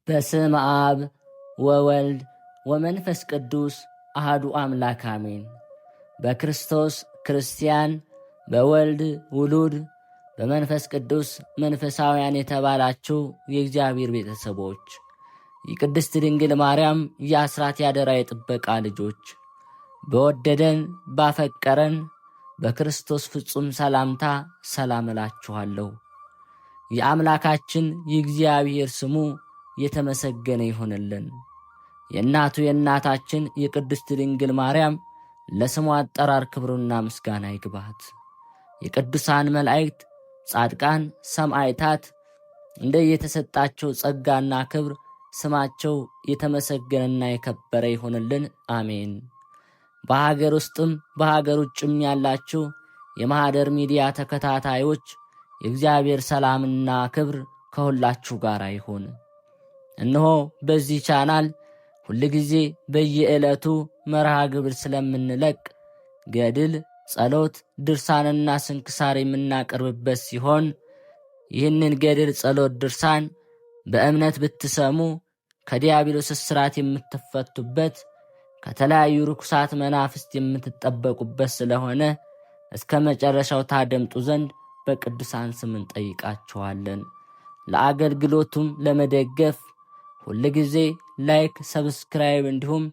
በስመ አብ ወወልድ ወመንፈስ ቅዱስ አሐዱ አምላክ አሜን። በክርስቶስ ክርስቲያን፣ በወልድ ውሉድ፣ በመንፈስ ቅዱስ መንፈሳውያን የተባላችሁ የእግዚአብሔር ቤተሰቦች፣ የቅድስት ድንግል ማርያም የአስራት ያደራ የጥበቃ ልጆች፣ በወደደን ባፈቀረን በክርስቶስ ፍጹም ሰላምታ ሰላም እላችኋለሁ። የአምላካችን የእግዚአብሔር ስሙ የተመሰገነ ይሆንልን። የእናቱ የእናታችን የቅድስት ድንግል ማርያም ለስሙ አጠራር ክብሩና ምስጋና ይግባት። የቅዱሳን መላእክት፣ ጻድቃን፣ ሰማዕታት እንደየተሰጣቸው ጸጋና ክብር ስማቸው የተመሰገነና የከበረ ይሆንልን። አሜን። በሀገር ውስጥም በሀገር ውጭም ያላችሁ የማኅደር ሚዲያ ተከታታዮች የእግዚአብሔር ሰላምና ክብር ከሁላችሁ ጋር ይሁን። እነሆ በዚህ ቻናል ሁልጊዜ በየዕለቱ መርሃ ግብር ስለምንለቅ ገድል፣ ጸሎት፣ ድርሳንና ስንክሳር የምናቀርብበት ሲሆን ይህንን ገድል፣ ጸሎት፣ ድርሳን በእምነት ብትሰሙ ከዲያብሎስ እስራት የምትፈቱበት ከተለያዩ ርኩሳት መናፍስት የምትጠበቁበት ስለሆነ እስከ መጨረሻው ታደምጡ ዘንድ በቅዱሳን ስም እንጠይቃችኋለን። ለአገልግሎቱም ለመደገፍ ሁልጊዜ ላይክ፣ ሰብስክራይብ እንዲሁም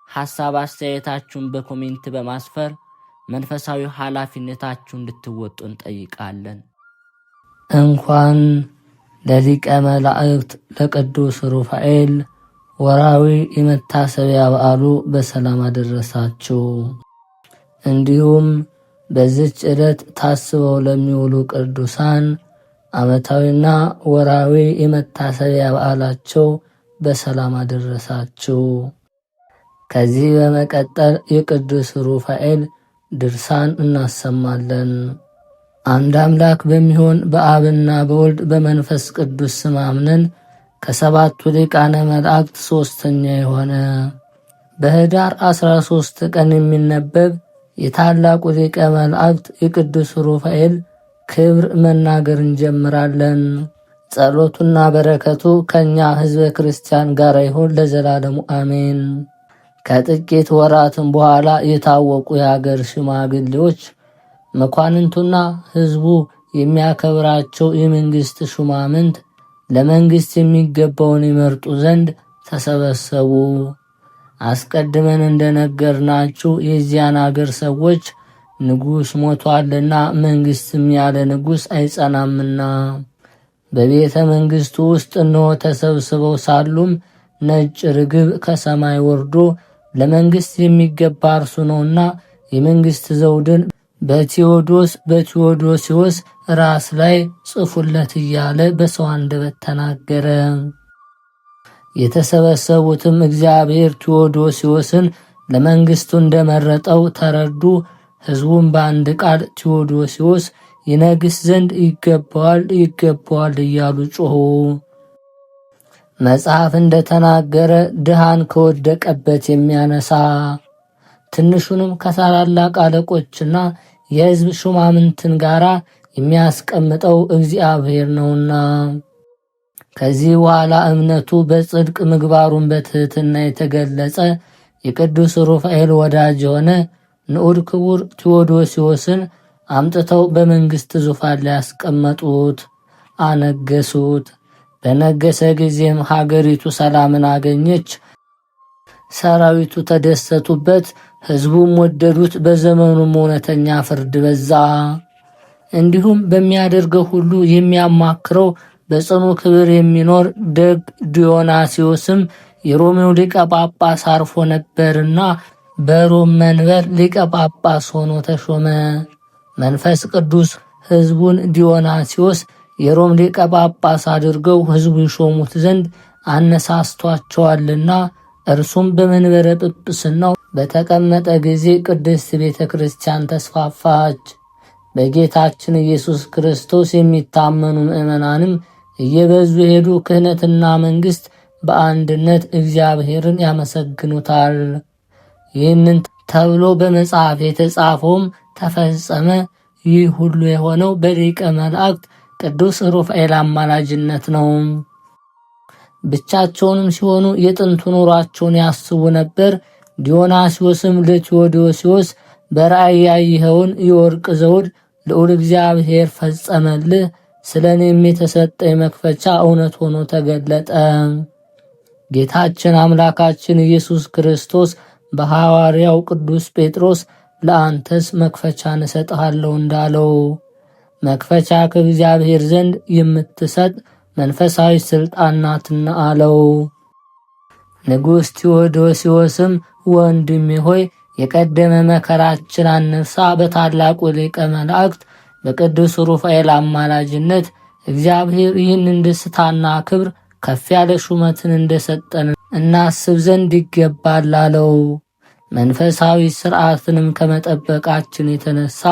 ሐሳብ አስተያየታችሁን በኮሜንት በማስፈር መንፈሳዊ ኃላፊነታችሁን እንድትወጡ እንጠይቃለን። እንኳን ለሊቀ መላእክት ለቅዱስ ሩፋኤል ወርሃዊ የመታሰቢያ በዓሉ በሰላም አደረሳችሁ። እንዲሁም በዚች ዕለት ታስበው ለሚውሉ ቅዱሳን ዓመታዊና ወርሃዊ የመታሰቢያ በዓላቸው በሰላም አደረሳችሁ። ከዚህ በመቀጠል የቅዱስ ሩፋኤል ድርሳን እናሰማለን። አንድ አምላክ በሚሆን በአብና በወልድ በመንፈስ ቅዱስ ስም አምነን ከሰባቱ ሊቃነ መላእክት ሦስተኛ የሆነ በኅዳር 13 ቀን የሚነበብ የታላቁ ሊቀ መላእክት የቅዱስ ሩፋኤል ክብር መናገር እንጀምራለን። ጸሎቱና በረከቱ ከእኛ ሕዝበ ክርስቲያን ጋር ይሁን ለዘላለሙ አሜን። ከጥቂት ወራትም በኋላ የታወቁ የሀገር ሽማግሌዎች መኳንንቱና ሕዝቡ የሚያከብራቸው የመንግሥት ሹማምንት ለመንግሥት የሚገባውን ይመርጡ ዘንድ ተሰበሰቡ። አስቀድመን እንደነገርናችሁ የዚያን አገር ሰዎች ንጉሥ ሞቷልና መንግሥትም ያለ ንጉሥ አይጸናምና በቤተ መንግሥቱ ውስጥ እነሆ ተሰብስበው ሳሉም ነጭ ርግብ ከሰማይ ወርዶ ለመንግሥት የሚገባ እርሱ ነውና የመንግሥት ዘውድን በቴዎዶስዮስ ራስ ላይ ጽፉለት እያለ በሰው አንደበት ተናገረ። የተሰበሰቡትም እግዚአብሔር ቴዎዶስዮስን ለመንግሥቱ እንደመረጠው ተረዱ። ሕዝቡም በአንድ ቃል ቴዎዶስዮስ ይነግስ ዘንድ ይገባዋል እያሉ ጮኹ። መጽሐፍ እንደተናገረ ድሃን ከወደቀበት የሚያነሳ ትንሹንም ከታላላቅ አለቆችና የሕዝብ ሹማምንትን ጋር የሚያስቀምጠው እግዚአብሔር ነውና። ከዚህ በኋላ እምነቱ በጽድቅ ምግባሩን በትሕትና የተገለጸ የቅዱስ ሩፋኤል ወዳጅ የሆነ ንዑድ ክቡር ቴዎዶስዮስን አምጥተው በመንግሥት ዙፋን ላይ ያስቀመጡት፣ አነገሱት። በነገሰ ጊዜም ሀገሪቱ ሰላምን አገኘች። ሰራዊቱ ተደሰቱበት፣ ሕዝቡም ወደዱት። በዘመኑም እውነተኛ ፍርድ በዛ። እንዲሁም በሚያደርገው ሁሉ የሚያማክረው በጽኑ ክብር የሚኖር ደግ ዲዮናስዮስም የሮሜው ሊቀ ጳጳስ አርፎ ነበርና በሮም መንበር ሊቀ ጳጳስ ሆኖ ተሾመ። መንፈስ ቅዱስ ሕዝቡን ዲዮናስዮስ የሮም ሊቀ ጳጳስ አድርገው ሕዝቡ ይሾሙት ዘንድ አነሳስቷቸዋልና እርሱም በመንበረ ጵጵስናው በተቀመጠ ጊዜ ቅድስት ቤተ ክርስቲያን ተስፋፋች። በጌታችን ኢየሱስ ክርስቶስ የሚታመኑ ምዕመናንም እየበዙ ሄዱ። ክህነትና መንግሥት በአንድነት እግዚአብሔርን ያመሰግኑታል። ይህንን ተብሎ በመጽሐፍ የተጻፈውም ተፈጸመ። ይህ ሁሉ የሆነው በሊቀ መላእክት ቅዱስ ሩፋኤል አማላጅነት ነው። ብቻቸውንም ሲሆኑ የጥንቱ ኑሯቸውን ያስቡ ነበር። ዲዮናስዮስም ለቴዎዶስዮስ በራእይ ያየኸውን የወርቅ ዘውድ ልዑል እግዚአብሔር ፈጸመልህ፣ ስለ እኔም የተሰጠኝ መክፈቻ እውነት ሆኖ ተገለጠ። ጌታችን አምላካችን ኢየሱስ ክርስቶስ በሐዋርያው ቅዱስ ጴጥሮስ ለአንተስ መክፈቻን እሰጥሃለሁ እንዳለው መክፈቻ ከእግዚአብሔር ዘንድ የምትሰጥ መንፈሳዊ ስልጣን ናትና አለው። ንጉሥ ቴዎዶስዮስም ወንድሜ ሆይ የቀደመ መከራችን አነሳ፣ በታላቁ ሊቀ መላእክት በቅዱስ ሩፋኤል አማላጅነት እግዚአብሔር ይህንን ደስታና ክብር ከፍ ያለ ሹመትን እንደሰጠን እናስብ ዘንድ ይገባል አለው። መንፈሳዊ ሥርዓትንም ከመጠበቃችን የተነሳ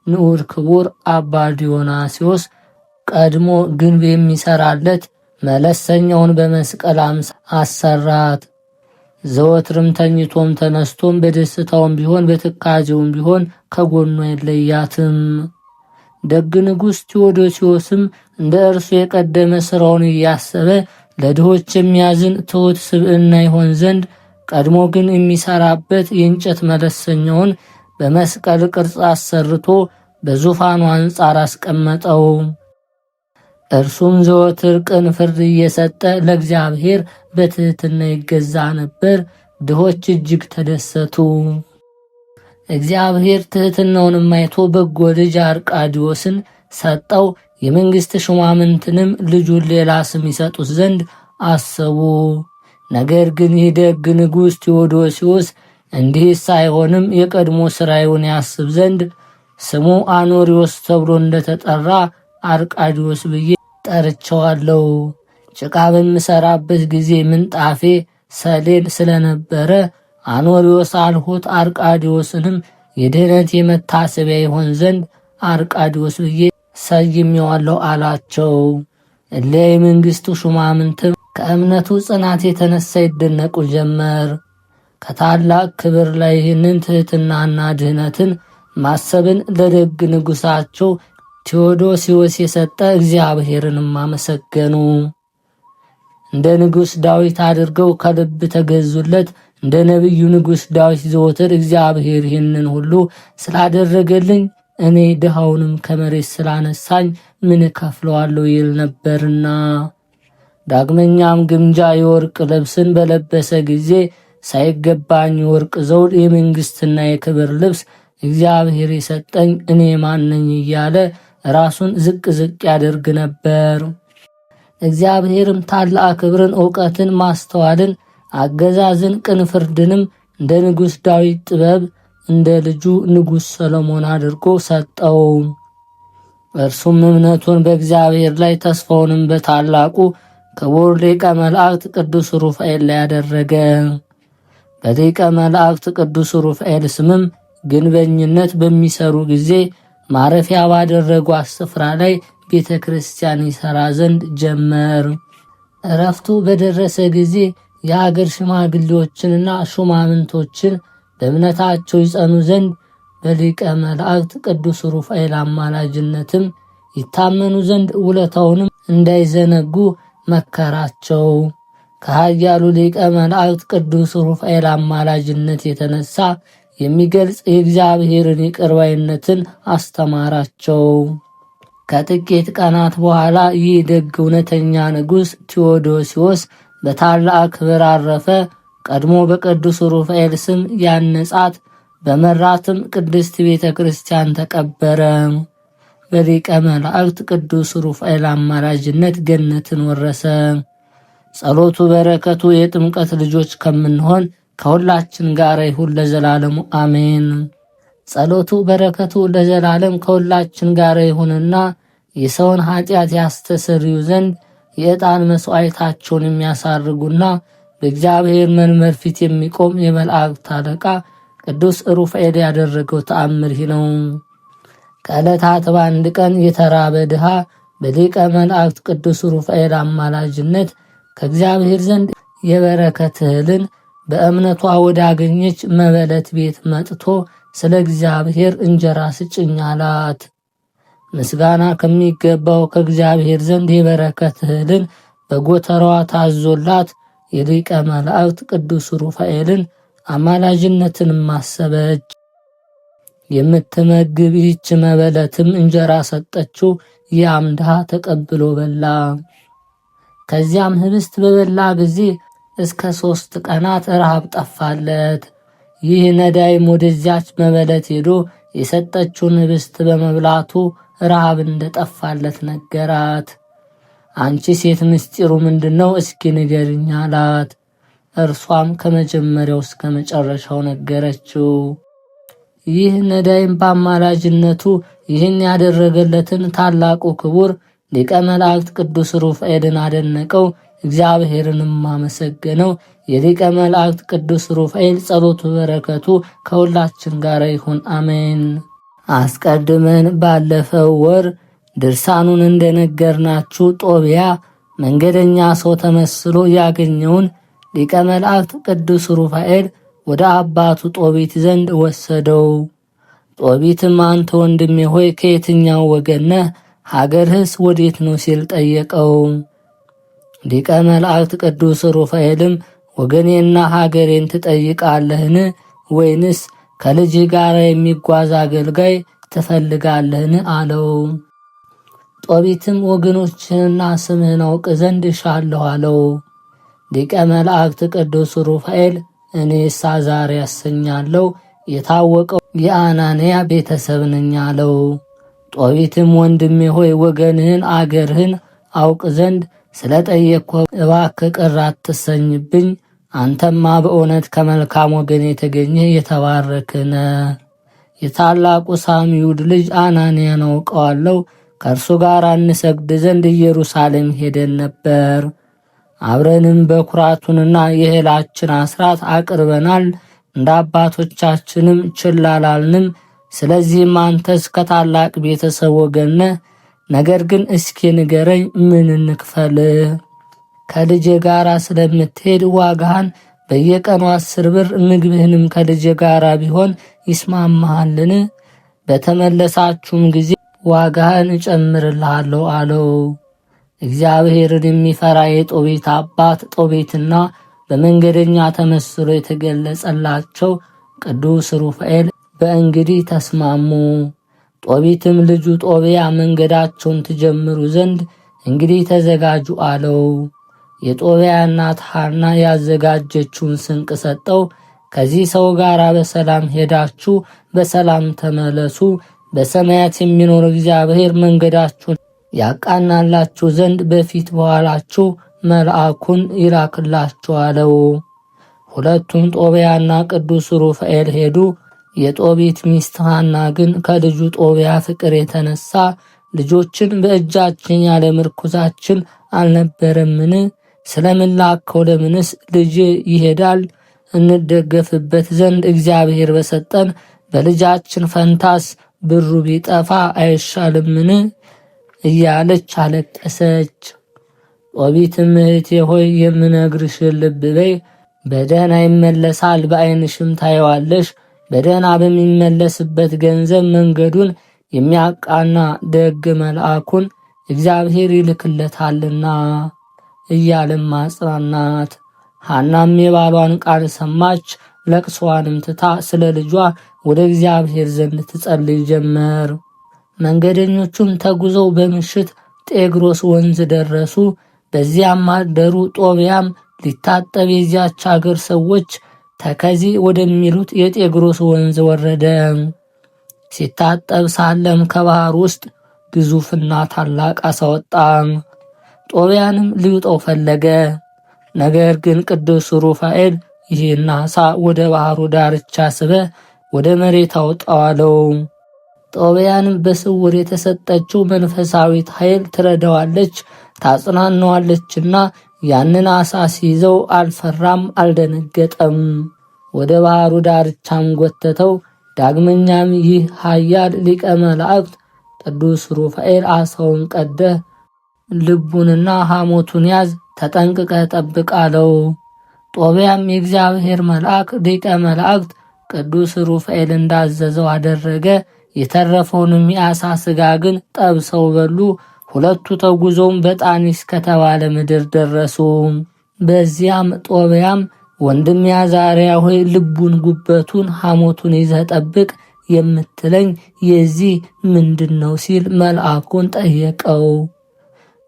ንዑድ ክቡር አባ ዲዮናስዮስ ቀድሞ ግንብ የሚሰራለት መለሰኛውን በመስቀል አሰራት። ዘወትርም ተኝቶም ተነስቶም በደስታውም ቢሆን በትካዜውም ቢሆን ከጎኗ የለያትም። ደግ ንጉሥ ቴዎዶስዮስም እንደ እርሱ የቀደመ ሥራውን እያሰበ ለድሆች የሚያዝን ትሑት ስብዕና ይሆን ዘንድ ቀድሞ ግን የሚሰራበት የእንጨት መለሰኛውን በመስቀል ቅርጽ አሰርቶ በዙፋኑ አንጻር አስቀመጠው። እርሱም ዘወትር ቅን ፍርድ እየሰጠ ለእግዚአብሔር በትሕትና ይገዛ ነበር። ድሆች እጅግ ተደሰቱ። እግዚአብሔር ትሕትናውንም አይቶ በጎ ልጅ አርቃዲዎስን ሰጠው። የመንግሥት ሹማምንትንም ልጁን ሌላ ስም ይሰጡት ዘንድ አሰቡ። ነገር ግን ይህ ደግ ንጉሥ ቴዎዶስዮስ እንዲህስ አይሆንም፣ የቀድሞ ሥራዩን ያስብ ዘንድ ስሙ አኖሪዎስ ተብሎ እንደተጠራ አርቃዲዎስ ብዬ ጠርቸዋለሁ። ጭቃ በምሰራበት ጊዜ ምንጣፌ ሰሌን ስለነበረ አኖሪዎስ አልሁት። አርቃዲዎስንም የድኅነት የመታሰቢያ ይሆን ዘንድ አርቃዲዎስ ብዬ ሰይሜዋለሁ አላቸው። እሊያ የመንግሥቱ ሹማምንትም ከእምነቱ ጽናት የተነሳ ይደነቁ ጀመር። ከታላቅ ክብር ላይ ይህንን ትሕትናና ድኅነትን ማሰብን ለደግ ንጉሣቸው ቴዎዶስዮስ የሰጠ እግዚአብሔርንም አመሰገኑ። እንደ ንጉሥ ዳዊት አድርገው ከልብ ተገዙለት። እንደ ነቢዩ ንጉሥ ዳዊት ዘወትር እግዚአብሔር ይህንን ሁሉ ስላደረገልኝ እኔ ድሃውንም ከመሬት ስላነሳኝ ምን እከፍለዋለሁ ይል ነበርና። ዳግመኛም ግምጃ የወርቅ ልብስን በለበሰ ጊዜ ሳይገባኝ የወርቅ ዘውድ የመንግሥትና የክብር ልብስ እግዚአብሔር የሰጠኝ እኔ ማነኝ እያለ ራሱን ዝቅ ዝቅ ያደርግ ነበር። እግዚአብሔርም ታላቅ ክብርን፣ ዕውቀትን፣ ማስተዋልን፣ አገዛዝን፣ ቅን ፍርድንም እንደ ንጉሥ ዳዊት ጥበብ እንደ ልጁ ንጉሥ ሰሎሞን አድርጎ ሰጠው። እርሱም እምነቱን በእግዚአብሔር ላይ ተስፋውንም በታላቁ ክቡር ሊቀ መላእክት ቅዱስ ሩፋኤል ላይ ያደረገ። በሊቀ መላእክት ቅዱስ ሩፋኤል ስምም ግንበኝነት በሚሰሩ ጊዜ ማረፊያ ባደረጓት ስፍራ ላይ ቤተ ክርስቲያን ይሠራ ዘንድ ጀመር። እረፍቱ በደረሰ ጊዜ የአገር ሽማግሌዎችንና ሹማምንቶችን በእምነታቸው ይጸኑ ዘንድ በሊቀ መላእክት ቅዱስ ሩፋኤል አማላጅነትም ይታመኑ ዘንድ ውለታውንም እንዳይዘነጉ መከራቸው። ከኃያሉ ሊቀ መላእክት ቅዱስ ሩፋኤል አማላጅነት የተነሳ የሚገልጽ የእግዚአብሔርን ይቅር ባይነትን አስተማራቸው። ከጥቂት ቀናት በኋላ ይህ ደግ እውነተኛ ንጉሥ ቴዎዶስዮስ በታላቅ ክብር አረፈ። ቀድሞ በቅዱስ ሩፋኤል ስም ያነጻት በመራትም ቅድስት ቤተ ክርስቲያን ተቀበረ። በሊቀ መላእክት ቅዱስ ሩፋኤል አማላጅነት ገነትን ወረሰ። ጸሎቱ በረከቱ የጥምቀት ልጆች ከምንሆን ከሁላችን ጋር ይሁን ለዘላለሙ አሜን። ጸሎቱ በረከቱ ለዘላለም ከሁላችን ጋር ይሁንና የሰውን ኃጢአት ያስተሰርዩ ዘንድ የዕጣን መሥዋዕታቸውን የሚያሳርጉና በእግዚአብሔር መንበር ፊት የሚቆም የመላእክት አለቃ ቅዱስ ሩፋኤል ያደረገው ተአምር ይህ ነው። ከዕለታት በአንድ ቀን የተራበ ድሃ በሊቀ መላእክት ቅዱስ ሩፋኤል አማላጅነት ከእግዚአብሔር ዘንድ የበረከት እህልን በእምነቷ ወዳገኘች መበለት ቤት መጥቶ ስለ እግዚአብሔር እንጀራ ስጭኝ አላት። ምስጋና ከሚገባው ከእግዚአብሔር ዘንድ የበረከት እህልን በጎተራዋ ታዞላት የሊቀ መላእክት ቅዱስ ሩፋኤልን አማላጅነትን ማሰበች። የምትመግብ ይህች መበለትም እንጀራ ሰጠችው። ያም ድሃ ተቀብሎ በላ። ከዚያም ህብስት በበላ ጊዜ እስከ 3 ቀናት ረሃብ ጠፋለት። ይህ ነዳይም ወደዚያች መበለት ሄዶ የሰጠችውን ህብስት በመብላቱ ረሃብ እንደጠፋለት ነገራት። አንቺ ሴት ምስጢሩ ምንድነው? እስኪ ንገሪኝ አላት። እርሷም ከመጀመሪያው እስከ መጨረሻው ነገረችው። ይህ ነዳይም በአማላጅነቱ ይህን ያደረገለትን ታላቁ ክቡር ሊቀ መላእክት ቅዱስ ሩፋኤልን አደነቀው፣ እግዚአብሔርንም አመሰገነው። የሊቀ መላእክት ቅዱስ ሩፋኤል ጸሎቱ በረከቱ ከሁላችን ጋር ይሁን አሜን። አስቀድመን ባለፈው ወር ድርሳኑን እንደነገርናችሁ ጦቢያ መንገደኛ ሰው ተመስሎ ያገኘውን ሊቀ መላእክት ቅዱስ ሩፋኤል ወደ አባቱ ጦቢት ዘንድ ወሰደው። ጦቢትም አንተ ወንድሜ ሆይ ከየትኛው ወገን ነህ? ሀገርህስ ወዴት ነው ሲል ጠየቀው። ሊቀ መላእክት ቅዱስ ሩፋኤልም ወገኔና ሀገሬን ትጠይቃለህን? ወይንስ ከልጅህ ጋር የሚጓዝ አገልጋይ ትፈልጋለህን? አለው። ጦቢትም ወገኖችህንና ስምህን አውቅ ዘንድ እሻለሁ አለው። ሊቀ መላእክት ቅዱስ ሩፋኤል እኔስ አዛርያስ ያሰኛለው የታወቀው የአናንያ ቤተሰብ ነኝ አለው። ጦቢትም ወንድሜ ሆይ ወገንህን አገርህን አውቅ ዘንድ ስለጠየቅኩህ እባክህ ቅር አትሰኝብኝ። አንተማ በእውነት ከመልካም ወገን የተገኘህ የተባረክህ ነህ። የታላቁ ሳሚዩድ ልጅ አናንያን አውቀዋለሁ። ከእርሱ ጋር እንሰግድ ዘንድ ኢየሩሳሌም ሄደን ነበር። አብረንም በኩራቱንና የእህላችን አስራት አቅርበናል። እንደ አባቶቻችንም ችላ አላልንም። ስለዚህም አንተስ ከታላቅ ቤተሰብ ወገን ነህ። ነገር ግን እስኪ ንገረኝ፣ ምን እንክፈልህ? ከልጄ ጋር ስለምትሄድ ዋጋህን በየቀኑ 10 ብር፣ ምግብህንም ከልጄ ጋር ቢሆን ይስማማሃልን? በተመለሳችሁም ጊዜ ዋጋህን እጨምርልሃለሁ አለው። እግዚአብሔርን የሚፈራ የጦቢት አባት ጦቢትና በመንገደኛ ተመስሎ የተገለጸላቸው ቅዱስ ሩፋኤል በእንግዲህ ተስማሙ። ጦቢትም ልጁ ጦቢያ መንገዳቸውን ትጀምሩ ዘንድ እንግዲህ ተዘጋጁ አለው። የጦቢያ እናት ሐና ያዘጋጀችውን ስንቅ ሰጠው። ከዚህ ሰው ጋር በሰላም ሄዳችሁ በሰላም ተመለሱ። በሰማያት የሚኖር እግዚአብሔር መንገዳችሁን ያቃናላችሁ ዘንድ በፊት በኋላችሁ መልአኩን ይላክላችሁ አለው። ሁለቱም ጦቢያና ቅዱስ ሩፋኤል ሄዱ። የጦቢት ሚስት ሐና ግን ከልጁ ጦቢያ ፍቅር የተነሳ ልጆችን በእጃችን ያለ ምርኩዛችን አልነበረምን? ስለምን ላከው? ለምንስ ልጅ ይሄዳል? እንደገፍበት ዘንድ እግዚአብሔር በሰጠን በልጃችን ፈንታስ ብሩ ቢጠፋ አይሻልምን? እያለች አለቀሰች። ጦቢትም እህቴ ሆይ የምነግርሽን ልብ በይ። በደህና ይመለሳል፣ በዓይንሽም ታየዋለሽ። በደህና በሚመለስበት ገንዘብ መንገዱን የሚያቃና ደግ መልአኩን እግዚአብሔር ይልክለታልና እያለም ማጽናናት። ሐናም የባሏን ቃል ሰማች። ለቅሷንም ትታ ስለ ልጇ ወደ እግዚአብሔር ዘንድ ትጸልይ ጀመር። መንገደኞቹም ተጉዘው በምሽት ጤግሮስ ወንዝ ደረሱ። በዚያም አደሩ። ጦቢያም ሊታጠብ የዚያች አገር ሰዎች ተከዚ ወደሚሉት የጤግሮስ ወንዝ ወረደ። ሲታጠብ ሳለም ከባህር ውስጥ ግዙፍና ታላቅ አሳ ወጣ። ጦቢያንም ሊውጠው ፈለገ። ነገር ግን ቅዱስ ሩፋኤል ይህን አሳ ወደ ባህሩ ዳርቻ ስበ ወደ መሬት አውጣው አለው። ጦቢያንም በስውር የተሰጠችው መንፈሳዊት ኃይል ትረዳዋለች ታጽናናዋለችና ያንን አሳ ሲይዘው አልፈራም አልደነገጠም። ወደ ባህሩ ዳርቻም ጎተተው። ዳግመኛም ይህ ኃያል ሊቀ መላእክት ቅዱስ ሩፋኤል አሳውን ቀደህ ልቡንና ሐሞቱን ያዝ፣ ተጠንቅቀህ ጠብቅ አለው። ጦቢያም የእግዚአብሔር መልአክ ሊቀ መላእክት ቅዱስ ሩፋኤል እንዳዘዘው አደረገ። የተረፈውንም የአሳ ስጋ ግን ጠብሰው በሉ። ሁለቱ ተጉዘውም በጣኒስ ከተባለ ምድር ደረሱ። በዚያም ጦቢያም ወንድም አዛርያ ሆይ ልቡን ጉበቱን ሐሞቱን ይዘህ ጠብቅ የምትለኝ የዚህ ምንድነው ሲል መልአኩን ጠየቀው።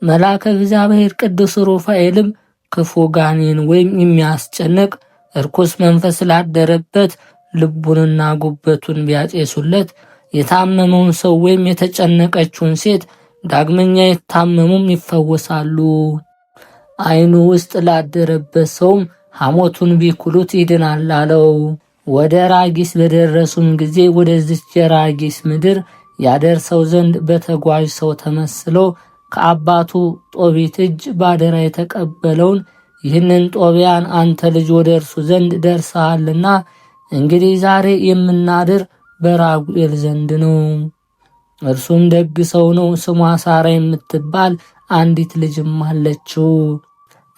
መልአከ እግዚአብሔር ቅዱስ ሩፋኤልም ክፉ ጋኔን ወይም የሚያስጨንቅ እርኩስ መንፈስ ላደረበት ልቡንና ጉበቱን ቢያጤሱለት የታመመውን ሰው ወይም የተጨነቀችውን ሴት ዳግመኛ የታመሙም ይፈወሳሉ። ዓይኑ ውስጥ ላደረበት ሰውም ሐሞቱን ቢኩሉት ይድናል አለው። ወደ ራጊስ በደረሱም ጊዜ ወደዚች የራጊስ ምድር ያደርሰው ዘንድ በተጓዥ ሰው ተመስሎ ከአባቱ ጦቢት እጅ ባደራ የተቀበለውን ይህንን ጦቢያን አንተ ልጅ ወደ እርሱ ዘንድ ደርሰሃልና እንግዲህ ዛሬ የምናድር በራጉኤል ዘንድ ነው። እርሱም ደግ ሰው ነው። ስሟ ሳራ የምትባል አንዲት ልጅም አለችው።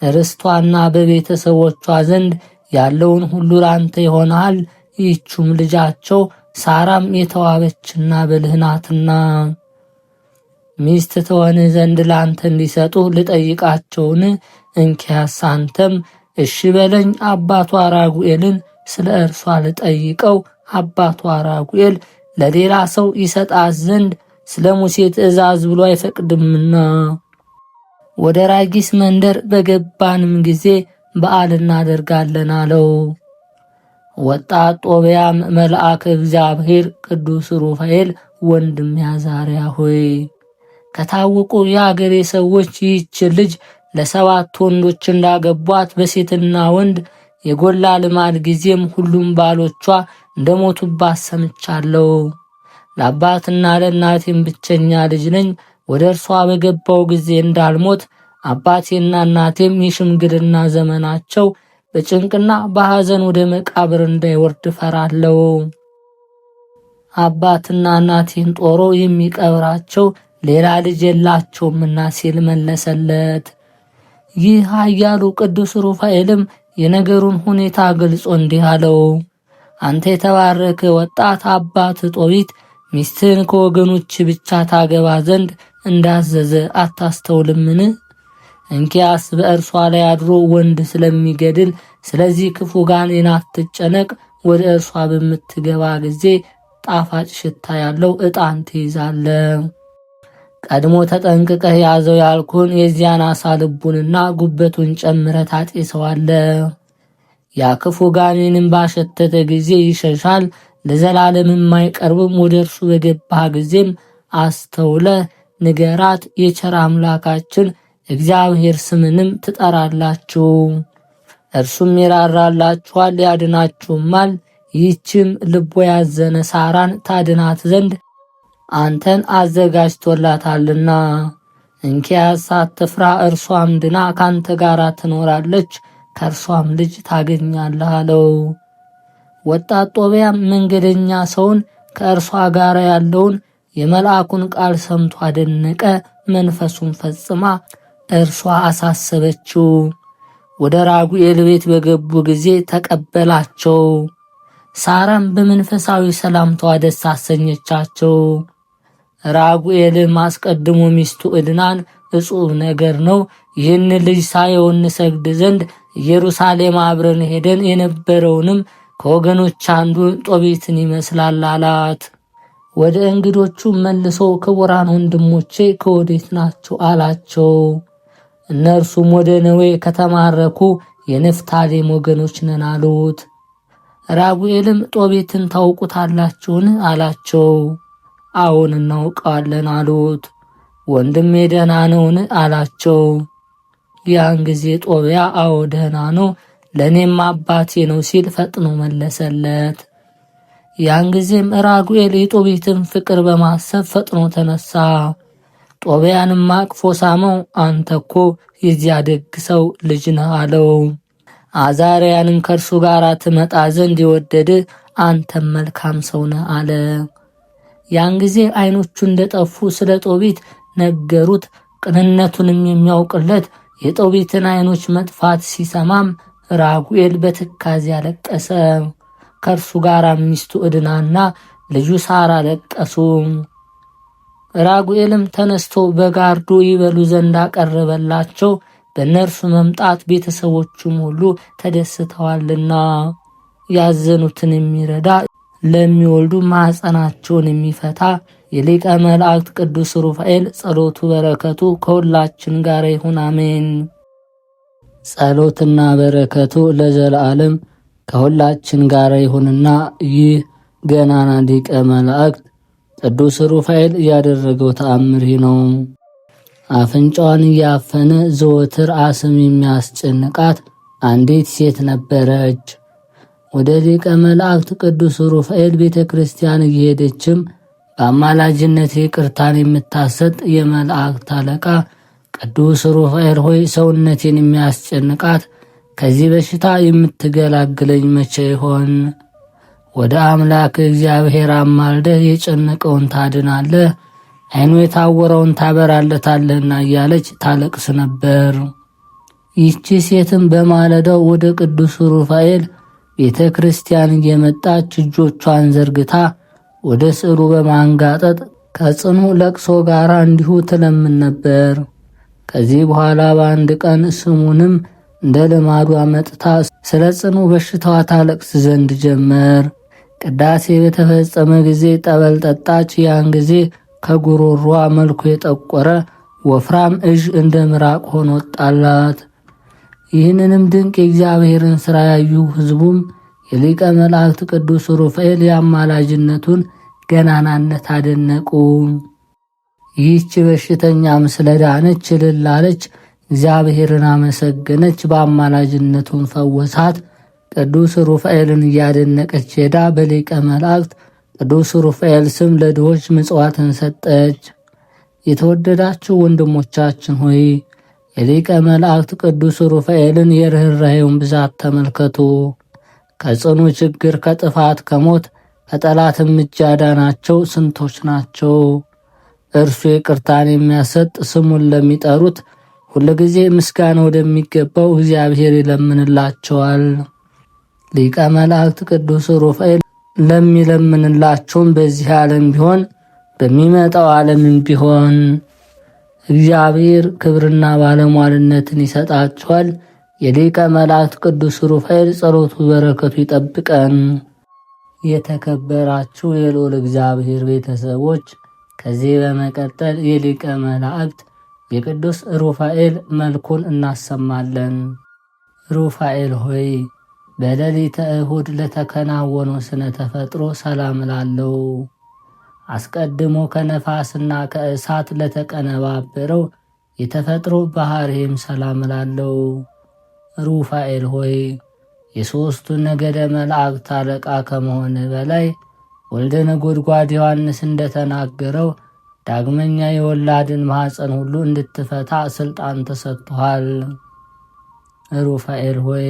ርስቷና በቤተሰቦቿ ዘንድ ያለውን ሁሉ ላንተ ይሆናል። ይህቹም ልጃቸው ሳራም የተዋበችና ብልህ ናትና ሚስት ትሆንህ ዘንድ ላንተ እንዲሰጡ ልጠይቃቸውን? እንኪያስ አንተም እሺ በለኝ። አባቷ ራጉኤልን ስለ እርሷ ልጠይቀው። አባቷ ራጉኤል ለሌላ ሰው ይሰጣት ዘንድ ስለ ሙሴ ትእዛዝ ብሎ አይፈቅድምና። ወደ ራጊስ መንደር በገባንም ጊዜ በዓል እናደርጋለን አለው። ወጣት ጦቢያም መልአከ እግዚአብሔር ቅዱስ ሩፋኤል ወንድም አዛርያ ሆይ ከታወቁ የአገሬ ሰዎች ይህች ልጅ ለ7 ወንዶች እንዳገቧት በሴትና ወንድ የጎላ ልማድ ጊዜም ሁሉም ባሎቿ እንደሞቱባት ሰምቻለሁ። ለአባትና ለእናቴም ብቸኛ ልጅ ነኝ። ወደ እርሷ በገባው ጊዜ እንዳልሞት አባቴና እናቴም የሽምግልና ዘመናቸው በጭንቅና በሐዘን ወደ መቃብር እንዳይወርድ ፈራለሁ። አባትና እናቴን ጦሮ የሚቀብራቸው ሌላ ልጅ የላቸውምና ሲል መለሰለት። ይህ ኃያሉ ቅዱስ ሩፋኤልም የነገሩን ሁኔታ ገልጾ እንዲህ አለው። አንተ የተባረከ ወጣት አባት ጦቢት ሚስትህን ከወገኖች ብቻ ታገባ ዘንድ እንዳዘዘ አታስተውልምን? እንኪያስ በእርሷ ላይ አድሮ ወንድ ስለሚገድል ስለዚህ ክፉ ጋኔን አትጨነቅ። ወደ እርሷ በምትገባ ጊዜ ጣፋጭ ሽታ ያለው ዕጣን ትይዛለህ። ቀድሞ ተጠንቅቀህ ያዘው ያልኩህን የዚያን አሳ ልቡንና ጉበቱን ጨምረህ ታጤሰዋለህ። ያ ክፉ ጋኔንም ባሸተተ ጊዜ ይሸሻል፣ ለዘላለምም አይቀርብም። ወደ እርሱ በገባህ ጊዜም አስተውለህ ንገራት። የቸር አምላካችን እግዚአብሔር ስምንም ትጠራላችሁ፣ እርሱም ይራራላችኋል ያድናችሁማል። ይህችም ልቦ ያዘነ ሳራን ታድናት ዘንድ አንተን አዘጋጅቶላታልና። እንኪያስ አትፍራ፣ እርሷም ድና ካንተ ጋር ትኖራለች፣ ከእርሷም ልጅ ታገኛለህ አለው። ወጣት ጦቢያም መንገደኛ ሰውን ከእርሷ ጋር ያለውን የመልአኩን ቃል ሰምቶ አደነቀ። መንፈሱን ፈጽማ እርሷ አሳሰበችው። ወደ ራጉኤል ቤት በገቡ ጊዜ ተቀበላቸው። ሳራም በመንፈሳዊ ሰላምታዋ ደስ አሰኘቻቸው። ራጉኤልም አስቀድሞ ሚስቱ ዕድናን እጹብ ነገር ነው፣ ይህን ልጅ ሳየው እንሰግድ ዘንድ ኢየሩሳሌም አብረን ሄደን የነበረውንም ከወገኖች አንዱ ጦቢትን ይመስላል አላት። ወደ እንግዶቹ መልሶ ክቡራን ወንድሞቼ ከወዴት ናቸው አላቸው። እነርሱም ወደ ነዌ ከተማረኩ የንፍታሌም ወገኖች ነን አሉት። ራጉኤልም ጦቢትን ታውቁታላችሁን አላቸው። አዎን እናውቀዋለን አሉት። ወንድሜ ደህና ነውን አላቸው። ያን ጊዜ ጦቢያ አዎ ደህና ነው፣ ለእኔም አባቴ ነው ሲል ፈጥኖ መለሰለት። ያን ጊዜም ራጉኤል የጦቢትን ፍቅር በማሰብ ፈጥኖ ተነሳ። ጦቢያንም አቅፎ ሳመው። አንተ እኮ የዚያ ደግ ሰው ልጅ ነህ አለው። አዛርያንም ከእርሱ ጋር ትመጣ ዘንድ የወደደ አንተም መልካም ሰው ነህ አለ። ያን ጊዜ ዓይኖቹ እንደጠፉ ስለ ጦቢት ነገሩት። ቅንነቱንም የሚያውቅለት የጦቢትን ዓይኖች መጥፋት ሲሰማም ራጉኤል በትካዜ አለቀሰ። ከእርሱ ጋር ሚስቱ ዕድናና ልጁ ሳራ አለቀሱ። ራጉኤልም ተነስቶ በጋርዶ ይበሉ ዘንድ አቀረበላቸው። በእነርሱ መምጣት ቤተሰቦቹም ሁሉ ተደስተዋልና። ያዘኑትን የሚረዳ ለሚወልዱ ማኅፀናቸውን የሚፈታ የሊቀ መላእክት ቅዱስ ሩፋኤል ጸሎቱ በረከቱ ከሁላችን ጋር ይሁን፣ አሜን። ጸሎትና በረከቱ ለዘላለም ከሁላችን ጋር ይሁንና ይህ ገናና ሊቀ መላእክት ቅዱስ ሩፋኤል ያደረገው ተአምር ነው። አፍንጫዋን እያፈነ ዘወትር አስም የሚያስጨንቃት አንዲት ሴት ነበረች። ወደ ሊቀ መላእክት ቅዱስ ሩፋኤል ቤተ ክርስቲያን እየሄደችም በአማላጅነት ይቅርታን የምታሰጥ የመላእክት አለቃ ቅዱስ ሩፋኤል ሆይ ሰውነቴን የሚያስጨንቃት ከዚህ በሽታ የምትገላግለኝ መቼ ይሆን? ወደ አምላክ እግዚአብሔር አማልደህ የጨነቀውን ታድናለህ፣ ዓይኑ የታወረውን ታበራለታለህና እያለች ታለቅስ ነበር። ይህቺ ሴትም በማለዳው ወደ ቅዱስ ሩፋኤል ቤተ ክርስቲያን እየመጣች እጆቿን ዘርግታ ወደ ስዕሉ በማንጋጠጥ ከጽኑ ለቅሶ ጋር እንዲሁ ትለምን ነበር። ከዚህ በኋላ በአንድ ቀን ስሙንም እንደ ልማዷ መጥታ ስለ ጽኑ በሽታዋ ታለቅስ ዘንድ ጀመር። ቅዳሴ በተፈጸመ ጊዜ ጠበል ጠጣች። ያን ጊዜ ከጉሮሯ መልኩ የጠቆረ ወፍራም እዥ እንደ ምራቅ ሆኖ ወጣላት። ይህንንም ድንቅ የእግዚአብሔርን ሥራ ያዩ ሕዝቡም የሊቀ መላእክት ቅዱስ ሩፋኤል የአማላጅነቱን ገናናነት አደነቁ። ይህች በሽተኛም ስለዳነች እልል አለች፣ እግዚአብሔርን አመሰገነች፣ በአማላጅነቱን ፈወሳት። ቅዱስ ሩፋኤልን እያደነቀች ሄዳ በሊቀ መላእክት ቅዱስ ሩፋኤል ስም ለድሆች ምጽዋትን ሰጠች። የተወደዳችሁ ወንድሞቻችን ሆይ የሊቀ መላእክት ቅዱስ ሩፋኤልን የርኅራኄውን ብዛት ተመልከቱ። ከጽኑ ችግር፣ ከጥፋት፣ ከሞት፣ ከጠላትም እጅ ያዳናቸው ስንቶች ናቸው። እርሱ ይቅርታን የሚያሰጥ ስሙን ለሚጠሩት ሁልጊዜ ምስጋና ወደሚገባው እግዚአብሔር ይለምንላቸዋል። ሊቀ መላእክት ቅዱስ ሩፋኤል ለሚለምንላቸውም በዚህ ዓለም ቢሆን በሚመጣው ዓለምም ቢሆን እግዚአብሔር ክብርና ባለሟልነትን ይሰጣቸዋል። የሊቀ መላእክት ቅዱስ ሩፋኤል ጸሎቱ በረከቱ ይጠብቀን። የተከበራችሁ የልዑል እግዚአብሔር ቤተሰቦች ከዚህ በመቀጠል የሊቀ መላእክት የቅዱስ ሩፋኤል መልኩን እናሰማለን። ሩፋኤል ሆይ በሌሊተ እሁድ ለተከናወነው ስነ ተፈጥሮ ሰላም እላለሁ። አስቀድሞ ከነፋስና ከእሳት ለተቀነባበረው የተፈጥሮ ባህሪም ሰላም እላለሁ። ሩፋኤል ሆይ የሦስቱ ነገደ መላእክት አለቃ ከመሆን በላይ ወልደ ነጎድጓድ ዮሐንስ እንደተናገረው ዳግመኛ የወላድን ማኅፀን ሁሉ እንድትፈታ ሥልጣን ተሰጥቶሃል። ሩፋኤል ሆይ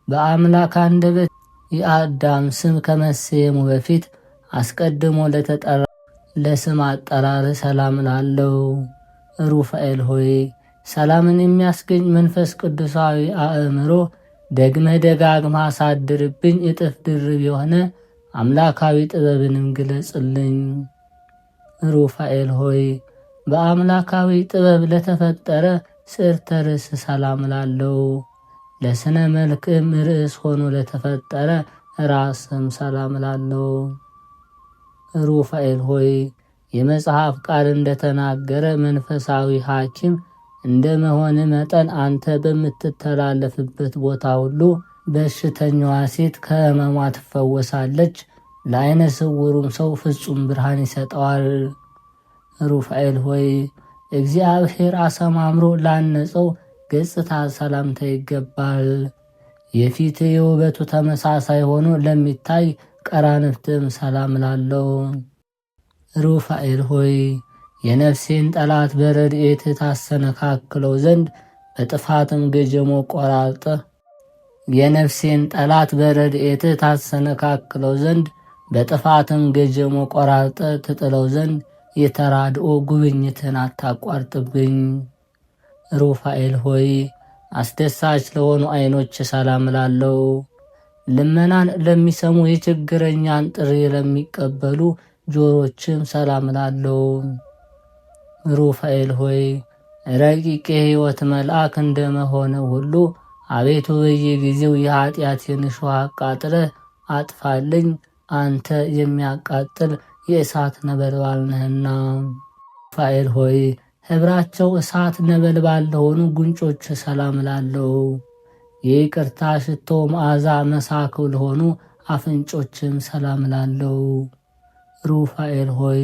በአምላክ አንደበት የአዳም ስም ከመሰየሙ በፊት አስቀድሞ ለተጠራ ለስም አጠራር ሰላም እላለሁ። ሩፋኤል ሆይ ሰላምን የሚያስገኝ መንፈስ ቅዱሳዊ አእምሮ ደግመህ ደጋግመህ አሳድርብኝ፣ እጥፍ ድርብ የሆነ አምላካዊ ጥበብንም ግለጽልኝ። ሩፋኤል ሆይ በአምላካዊ ጥበብ ለተፈጠረ ስዕርተ ርዕስ ሰላም እላለሁ። ለስነ መልክም ርዕስ ሆኖ ለተፈጠረ ራስም ሰላም እላለሁ። ሩፋኤል ሆይ የመጽሐፍ ቃል እንደተናገረ መንፈሳዊ ሐኪም እንደ መሆን መጠን አንተ በምትተላለፍበት ቦታ ሁሉ በሽተኛዋ ሴት ከሕመሟ ትፈወሳለች፣ ለዓይነ ስውሩም ሰው ፍጹም ብርሃን ይሰጠዋል። ሩፋኤል ሆይ እግዚአብሔር አሰማምሮ ላነጸው ገጽታ ሰላምታ ይገባል። የፊት የውበቱ ተመሳሳይ ሆኖ ለሚታይ ቀራንፍትም ሰላም እላለሁ። ሩፋኤል ሆይ የነፍሴን ጠላት በረድኤት ታሰነካክለው ዘንድ በጥፋትም ገጀሞ ቆራርጠ የነፍሴን ጠላት በረድኤት ታሰነካክለው ዘንድ በጥፋትም ገጀሞ ቆራርጠ ትጥለው ዘንድ የተራድኦ ጉብኝትን አታቋርጥብኝ። ሩፋኤል ሆይ አስደሳች ለሆኑ ዓይኖች ሰላም እላለሁ። ልመናን ለሚሰሙ የችግረኛን ጥሪ ለሚቀበሉ ጆሮችም ሰላም እላለሁ። ሩፋኤል ሆይ ረቂቅ የሕይወት መልአክ እንደመሆነ ሁሉ አቤቱ በየጊዜው የኃጢአቴን እሾህ አቃጥለህ አጥፋልኝ። አንተ የሚያቃጥል የእሳት ነበልባል ነህና። ሩፋኤል ሆይ ኅብራቸው እሳት ነበልባል ለሆኑ ጉንጮች ሰላም ላለው የይቅርታ ሽቶ መዓዛ መሳክው ለሆኑ አፍንጮችም ሰላም ላለው። ሩፋኤል ሆይ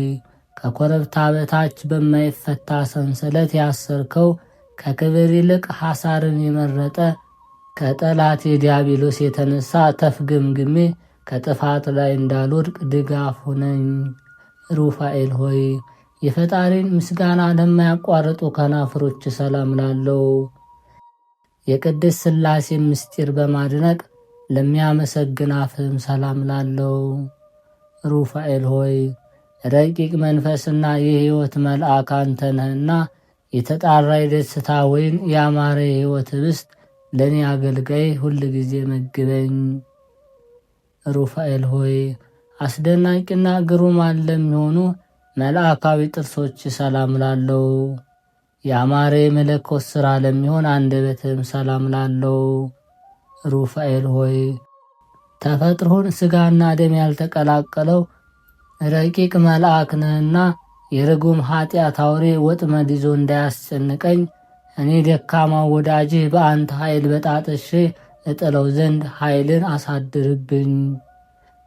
ከኮረብታ በታች በማይፈታ ሰንሰለት ያሰርከው ከክብር ይልቅ ሐሳርን የመረጠ ከጠላት የዲያብሎስ የተነሳ ተፍግምግሜ ከጥፋት ላይ እንዳልወድቅ ድጋፍ ሁነኝ። ሩፋኤል ሆይ የፈጣሪን ምስጋና ለማያቋርጡ ከናፍሮች ሰላም ላለው የቅድስት ሥላሴ ምስጢር በማድነቅ ለሚያመሰግን አፍም ሰላም ላለው። ሩፋኤል ሆይ ረቂቅ መንፈስና የሕይወት መልአክ አንተ ነህና የተጣራ የደስታ ወይን ያማረ የሕይወት ኅብስት ለእኔ አገልጋይ ሁል ጊዜ መግበኝ። ሩፋኤል ሆይ አስደናቂና ግሩማን ለሚሆኑ መልአካዊ ጥርሶች ሰላም ላለው ያማረ የመለኮት ሥራ ለሚሆን አንደበትም ሰላም ላለው። ሩፋኤል ሆይ ተፈጥሮን ሥጋና ደም ያልተቀላቀለው ረቂቅ መልአክ ነህና የርጉም ኃጢአት አውሬ ወጥመድ ይዞ እንዳያስጨንቀኝ እኔ ደካማው ወዳጅህ በአንተ ኃይል በጣጥሼ እጥለው ዘንድ ኃይልን አሳድርብኝ።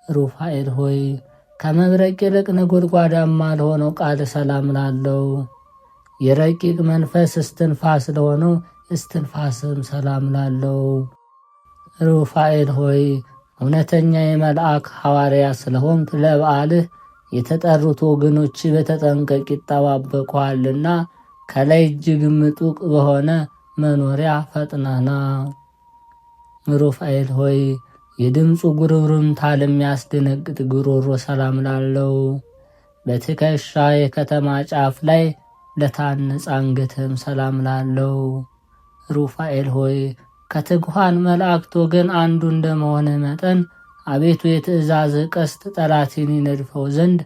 ሩፋኤል ሆይ ከመብረቅ ይልቅ ነጎድጓዳማ ለሆነው ቃል ሰላም ላለው የረቂቅ መንፈስ እስትንፋስ ለሆነው እስትንፋስም ሰላም ላለው። ሩፋኤል ሆይ እውነተኛ የመልአክ ሐዋርያ ስለሆንክ ለበዓልህ የተጠሩት ወገኖች በተጠንቀቅ ይጠባበቁሃልና ከላይ እጅግ ምጡቅ በሆነ መኖሪያ ፈጥነና። ሩፋኤል ሆይ የድምፁ ጉርምርምታ ለሚያስደነግጥ ጉሮሮ ሰላም ላለው በትከሻ የከተማ ጫፍ ላይ ለታነጸ አንገትም ሰላም ላለው። ሩፋኤል ሆይ ከትጉሃን መላእክት ወገን አንዱ እንደመሆነ መጠን አቤቱ የትእዛዝ ቀስት ጠላቴን ይነድፈው ዘንድ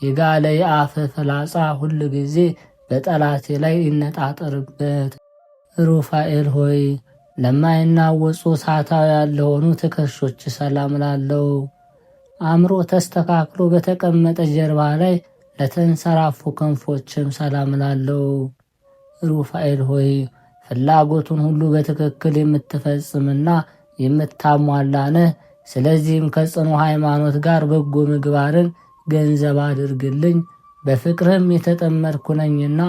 የጋለ የአፍ ፍላጻ ሁል ጊዜ በጠላቴ ላይ ይነጣጠርበት። ሩፋኤል ሆይ ለማይናወጹ እሳታውያን ለሆኑ ትከሾች ሰላም ላለው አእምሮ ተስተካክሎ በተቀመጠ ጀርባ ላይ ለተንሰራፉ ክንፎችም ሰላም ላለው። ሩፋኤል ሆይ ፍላጎቱን ሁሉ በትክክል የምትፈጽምና የምታሟላ ነህ። ስለዚህም ከጽኑ ሃይማኖት ጋር በጎ ምግባርን ገንዘብ አድርግልኝ። በፍቅርህም የተጠመድኩ ነኝና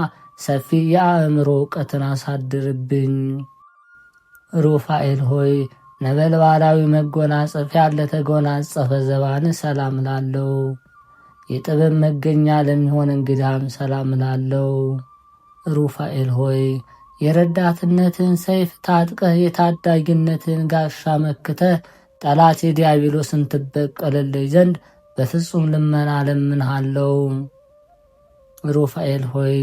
ሰፊ የአእምሮ ዕውቀትን አሳድርብኝ። ሩፋኤል ሆይ ነበልባላዊ መጎናጸፊያ ለተጎናጸፈ ዘባን ሰላም ላለው የጥበብ መገኛ ለሚሆን እንግዳም ሰላም ላለው። ሩፋኤል ሆይ የረዳትነትን ሰይፍ ታጥቀህ የታዳጊነትን ጋሻ መክተህ ጠላት የዲያብሎስን ትበቀልልኝ ዘንድ በፍጹም ልመና ለምንሃለው። ሩፋኤል ሆይ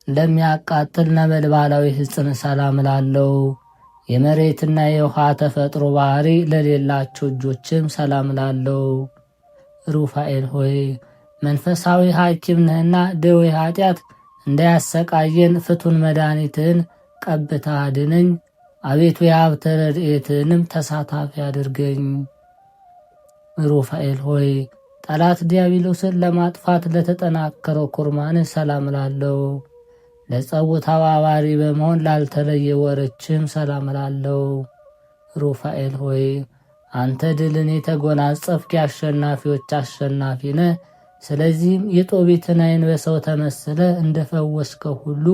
ለሚያቃጥል ነበልባላዊ ሕፅን ሰላም ላለው የመሬትና የውሃ ተፈጥሮ ባህሪ ለሌላቸው እጆችም ሰላም ላለው። ሩፋኤል ሆይ መንፈሳዊ ሐኪም ነህና ደዌ ኃጢአት እንዳያሰቃየን ፍቱን መድኃኒትህን ቀብታ አድነኝ። አቤቱ የሀብተ ረድኤትህንም ተሳታፊ አድርገኝ። ሩፋኤል ሆይ ጠላት ዲያብሎስን ለማጥፋት ለተጠናከረው ኩርማን ሰላም ላለው ለጸቡ ተባባሪ በመሆን ላልተለየ ወርችም ሰላም ላለው። ሩፋኤል ሆይ አንተ ድልን የተጎናጸፍክ የአሸናፊዎች አሸናፊ ነህ። ስለዚህም የጦቢትን ዓይን በሰው ተመስለ እንደፈወስከው ሁሉ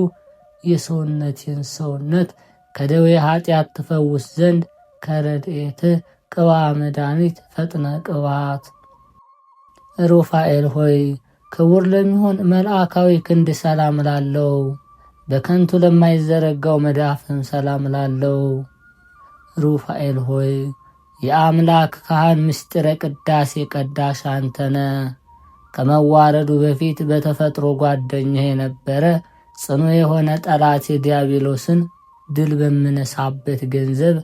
የሰውነቴን ሰውነት ከደዌ ኃጢአት ትፈውስ ዘንድ ከረድኤትህ ቅባ መድኃኒት ፈጥነ ቅባት። ሩፋኤል ሆይ ክቡር ለሚሆን መልአካዊ ክንድ ሰላም ላለው በከንቱ ለማይዘረጋው መዳፍም ሰላም ላለው። ሩፋኤል ሆይ የአምላክ ካህን ምስጢረ ቅዳሴ ቀዳሽ አንተነ ከመዋረዱ በፊት በተፈጥሮ ጓደኛ የነበረ ጽኑ የሆነ ጠላት የዲያብሎስን ድል በምነሳበት ገንዘብ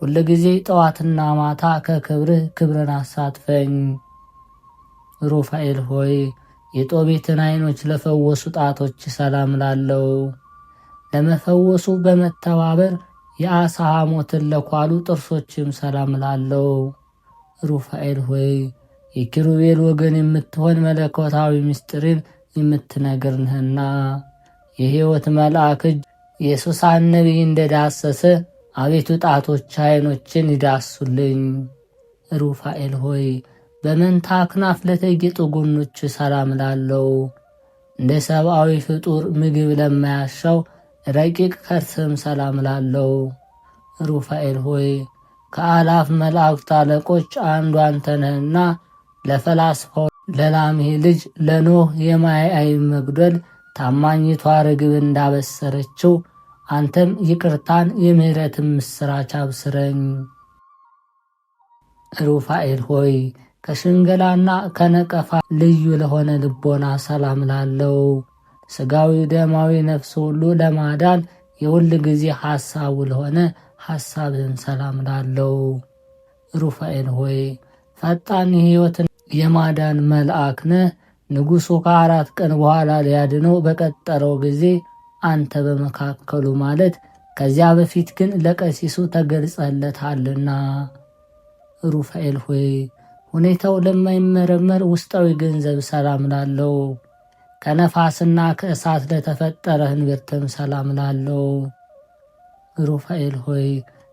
ሁልጊዜ ጠዋትና ማታ ከክብርህ ክብርን አሳትፈኝ። ሩፋኤል ሆይ የጦቢትን ዓይኖች ለፈወሱ ጣቶች ሰላም ላለው። ለመፈወሱ በመተባበር የአሳ ሐሞትን ለኳሉ ጥርሶችም ሰላም ላለው። ሩፋኤል ሆይ የኪሩቤል ወገን የምትሆን መለኮታዊ ምስጢርን የምትነግር ነህና የሕይወት መልአክ እጅ የሱሳን ነቢይ እንደዳሰሰ አቤቱ ጣቶች ዓይኖችን ይዳሱልኝ። ሩፋኤል ሆይ በመንታ አክናፍ ለተጌጡ ጎኖች ሰላም ላለው። እንደ ሰብአዊ ፍጡር ምግብ ለማያሻው ረቂቅ ከርስም ሰላም ላለው። ሩፋኤል ሆይ ከአላፍ መላእክት አለቆች አንዱ አንተ ነህና ለፈላስፋው ለላሜህ ልጅ ለኖህ የማየ ዓይን መጉደል ታማኝቷ ርግብ እንዳበሰረችው አንተም ይቅርታን የምሕረትን ምስራች አብስረኝ። ሩፋኤል ሆይ ከሽንገላና ከነቀፋ ልዩ ለሆነ ልቦና ሰላም ላለው። ሥጋዊ ደማዊ ነፍስ ሁሉ ለማዳን የሁል ጊዜ ሐሳቡ ለሆነ ሐሳብህን ሰላም ላለው። ሩፋኤል ሆይ ፈጣን የሕይወትን የማዳን መልአክ ነህ። ንጉሡ ከ4 ቀን በኋላ ሊያድነው በቀጠረው ጊዜ አንተ በመካከሉ ማለት ከዚያ በፊት ግን ለቀሲሱ ተገልጸለታልና። ሩፋኤል ሆይ ሁኔታው ለማይመረመር ውስጣዊ ገንዘብ ሰላም ላለው። ከነፋስና ከእሳት ለተፈጠረ እንብርትም ሰላም ላለው። ሩፋኤል ሆይ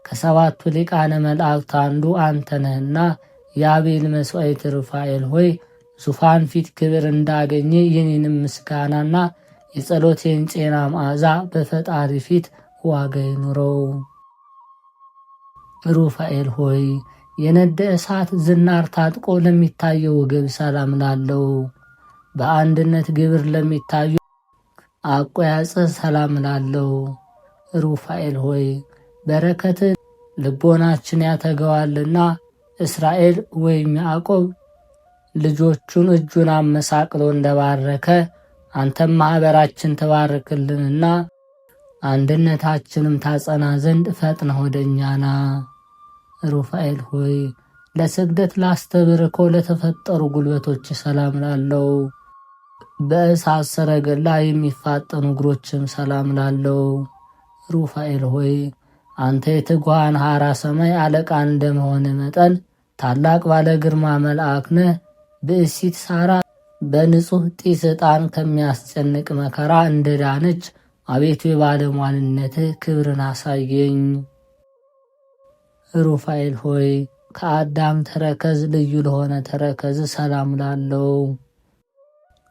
ከ7ቱ ሊቃነ መላእክት አንዱ አንተ ነህና የአቤል መሥዋዕት ሩፋኤል ሆይ ዙፋን ፊት ክብር እንዳገኘ የኔንም ምስጋናና የጸሎቴን ጤና መዓዛ በፈጣሪ ፊት ዋጋ ይኑረው። ሩፋኤል ሆይ የነደ እሳት ዝናር ታጥቆ ለሚታየው ግብ ሰላም ላለው። በአንድነት ግብር ለሚታዩ አቆያጽ ሰላም ላለው። ሩፋኤል ሆይ በረከት ልቦናችን ያተገዋልና እስራኤል ወይም ያዕቆብ ልጆቹን እጁን አመሳቅሎ እንደባረከ አንተም ማኅበራችን ተባርክልንና አንድነታችንም ታጸና ዘንድ ፈጥነህ ወደኛና። ሩፋኤል ሆይ ለስግደት ላስተብርኮ ለተፈጠሩ ጉልበቶች ሰላም ላለው። በእሳት ሰረገላ የሚፋጠኑ እግሮችም ሰላም ላለው። ሩፋኤል ሆይ አንተ የትጉሃን ሐራ ሰማይ አለቃ እንደመሆን መጠን ታላቅ ባለ ግርማ መልአክ ነህ። ብእሲት ሳራ በንጹሕ ጢስ ዕጣን ከሚያስጨንቅ መከራ እንደዳነች አቤቱ የባለሟልነትህ ክብርን አሳየኝ። ሩፋኤል ሆይ ከአዳም ተረከዝ ልዩ ለሆነ ተረከዝ ሰላም ላለው።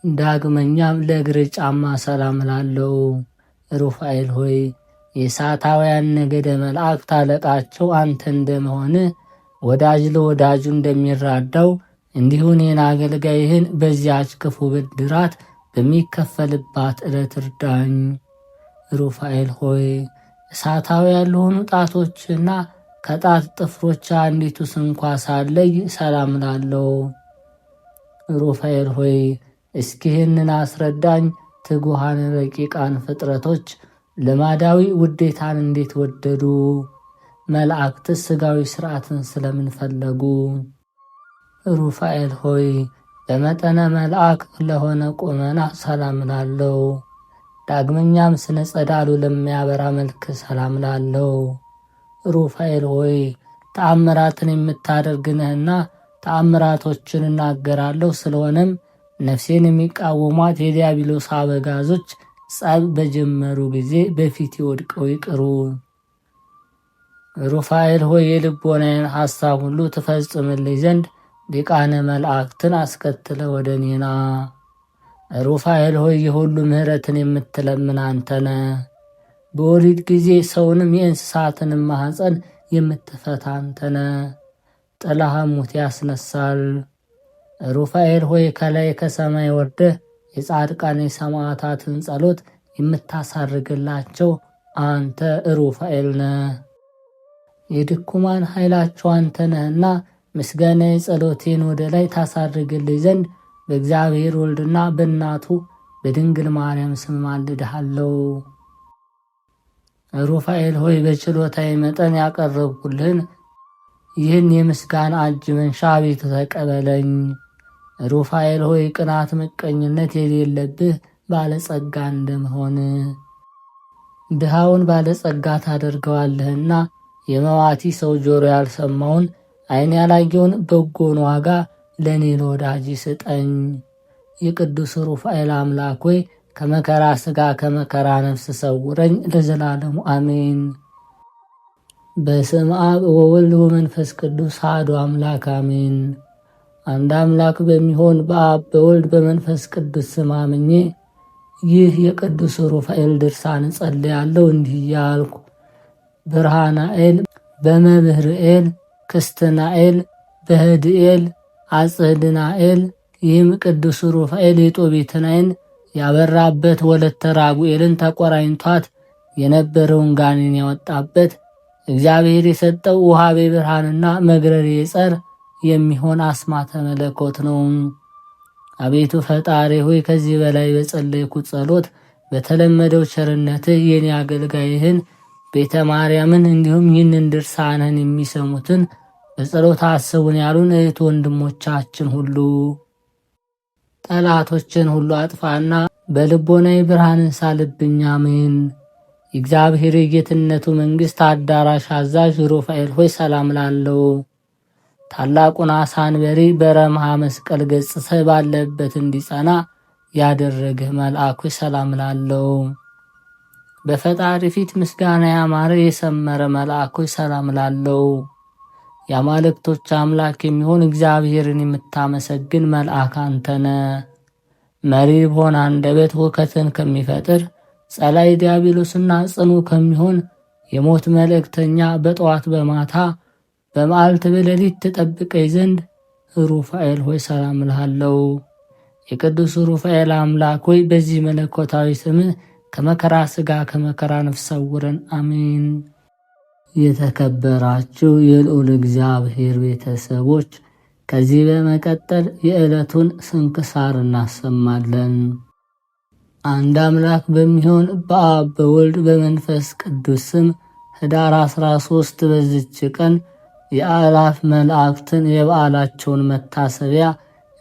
ዳግመኛም ለእግር ጫማ ሰላም ላለው። ሩፋኤል ሆይ የእሳታውያን ነገደ መላእክት አለቃቸው አንተ እንደመሆን ወዳጅ ለወዳጁ እንደሚራዳው እንዲሁ እኔን አገልጋይህን በዚያች ክፉ ብድራት በሚከፈልባት ዕለት እርዳኝ። ሩፋኤል ሆይ እሳታውያን ለሆኑ ጣቶችና ከጣት ጥፍሮች አንዲቱ ስንኳ ሳለይ ሰላም ላለው። ሩፋኤል ሆይ እስኪህንን አስረዳኝ። ትጉሃን ረቂቃን ፍጥረቶች ልማዳዊ ውዴታን እንዴት ወደዱ? መላእክትስ ሥጋዊ ሥርዓትን ስለምን ፈለጉ? ሩፋኤል ሆይ በመጠነ መልአክ ለሆነ ቁመና ሰላም ላለው። ዳግመኛም ስነ ጸዳሉ ለሚያበራ መልክ ሰላም ላለው። ሩፋኤል ሆይ ተአምራትን የምታደርግ ነህና ተአምራቶችን እናገራለሁ። ስለሆነም ነፍሴን የሚቃወሟት የዲያብሎስ አበጋዞች ጸብ በጀመሩ ጊዜ በፊት ወድቀው ይቅሩ። ሩፋኤል ሆይ የልቦናዬን ሐሳብ ሁሉ ትፈጽምልኝ ዘንድ ሊቃነ መላእክትን አስከትለ ወደ እኔና። ሩፋኤል ሆይ የሁሉ ምሕረትን የምትለምን አንተነ። በወሊድ ጊዜ ሰውንም የእንስሳትንም ማኅፀን የምትፈታ አንተነ። ጥላህ ሙት ያስነሳል። ሩፋኤል ሆይ ከላይ ከሰማይ ወርደህ የጻድቃን የሰማዕታትን ጸሎት የምታሳርግላቸው አንተ ሩፋኤል ነህ። የድኩማን ኃይላቸው አንተ ነህና ምስጋና ጸሎቴን ወደ ላይ ታሳርግልኝ ዘንድ በእግዚአብሔር ወልድና በእናቱ በድንግል ማርያም ስም ማልድሃለሁ። ሩፋኤል ሆይ በችሎታዬ መጠን ያቀረብኩልህን ይህን የምስጋና እጅ መንሻ አቤቱ ተቀበለኝ። ሩፋኤል ሆይ ቅናት፣ ምቀኝነት የሌለብህ ባለጸጋ እንደመሆን ድሃውን ባለጸጋ ታደርገዋለህና የመዋቲ ሰው ጆሮ ያልሰማውን ዓይን ያላየውን በጎን ዋጋ ለእኔ ለወዳጅ ስጠኝ። የቅዱስ ሩፋኤል አምላክ ሆይ ከመከራ ሥጋ ከመከራ ነፍስ ሰውረኝ ለዘላለሙ አሜን። በስመ አብ ወወልድ ወመንፈስ ቅዱስ አሐዱ አምላክ አሜን። አንድ አምላክ በሚሆን በአብ በወልድ በመንፈስ ቅዱስ ስም አምኜ ይህ የቅዱስ ሩፋኤል ድርሳን ጸልያለሁ እንዲህ እያልኩ ብርሃናኤል በመብህርኤል ክስትናኤል በህድኤል አጽህድናኤል። ይህም ቅዱስ ሩፋኤል የጦቢትን ዓይን ያበራበት ወለተ ራጉኤልን ተቆራኝቷት የነበረውን ጋኔን ያወጣበት እግዚአብሔር የሰጠው ውሃቤ ብርሃንና መግረሬ ጸር የሚሆን አስማተ መለኮት ነው። አቤቱ ፈጣሪ ሆይ ከዚህ በላይ በጸለይኩት ጸሎት በተለመደው ቸርነትህ የኔ አገልጋይህን ቤተ ማርያምን እንዲሁም ይህንን ድርሳንህን የሚሰሙትን በጸሎት አስቡን ያሉን እህት ወንድሞቻችን ሁሉ ጠላቶችን ሁሉ አጥፋና በልቦናዊ ብርሃንን ሳልብኝ አሜን። የእግዚአብሔር የጌትነቱ መንግሥት አዳራሽ አዛዥ ሩፋኤል ሆይ ሰላም ላለው ታላቁን አሳ አንበሪ በረምሃ መስቀል ገጽተህ ባለበት እንዲጸና ያደረግህ መልአክ ሆይ ሰላም ላለው በፈጣሪ ፊት ምስጋና ያማረ የሰመረ መልአክ ሆይ ሰላም ላለው የአማልክቶች አምላክ የሚሆን እግዚአብሔርን የምታመሰግን መልአክ አንተነ መሪር በሆነ አንደበት ሁከትን ከሚፈጥር ጸላይ ዲያብሎስና ጽኑ ከሚሆን የሞት መልእክተኛ በጠዋት በማታ በመዓልት በሌሊት ትጠብቀኝ ዘንድ ሩፋኤል ሆይ ሰላም እልሃለሁ። የቅዱስ ሩፋኤል አምላክ ሆይ በዚህ መለኮታዊ ስምህ ከመከራ ሥጋ ከመከራ ነፍስ ሰውረን አሜን። የተከበራችሁ የልዑል እግዚአብሔር ቤተሰቦች ከዚህ በመቀጠል የዕለቱን ስንክሳር እናሰማለን። አንድ አምላክ በሚሆን በአብ በወልድ በመንፈስ ቅዱስ ስም ኅዳር 13 በዚች ቀን የአእላፍ መላእክትን የበዓላቸውን መታሰቢያ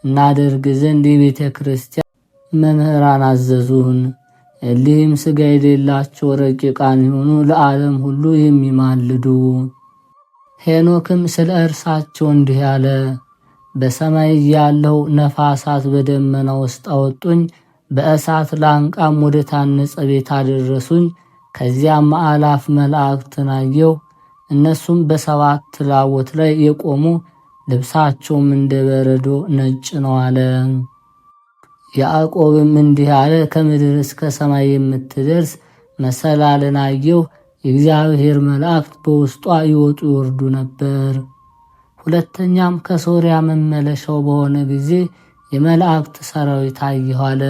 እናደርግ ዘንድ የቤተ ክርስቲያን መምህራን አዘዙን። እሊህም ሥጋ የሌላቸው ረቂቃን የሆኑ ለዓለም ሁሉ የሚማልዱ። ሄኖክም ስለ እርሳቸው እንዲህ ያለ፣ በሰማይ ያለው ነፋሳት በደመና ውስጥ አወጡኝ፣ በእሳት ላንቃም ወደ ታነጸ ቤት አደረሱኝ። ከዚያም አእላፍ መላእክትን አየሁ። እነሱም በሰባት ላቦት ላይ የቆሙ ልብሳቸውም እንደ በረዶ ነጭ ነው አለ። ያዕቆብም እንዲህ አለ፣ ከምድር እስከ ሰማይ የምትደርስ መሰላልን አየሁ። የእግዚአብሔር መላእክት በውስጧ ይወጡ ይወርዱ ነበር። ሁለተኛም ከሶርያ መመለሻው በሆነ ጊዜ የመላእክት ሰራዊት አየሁ አለ።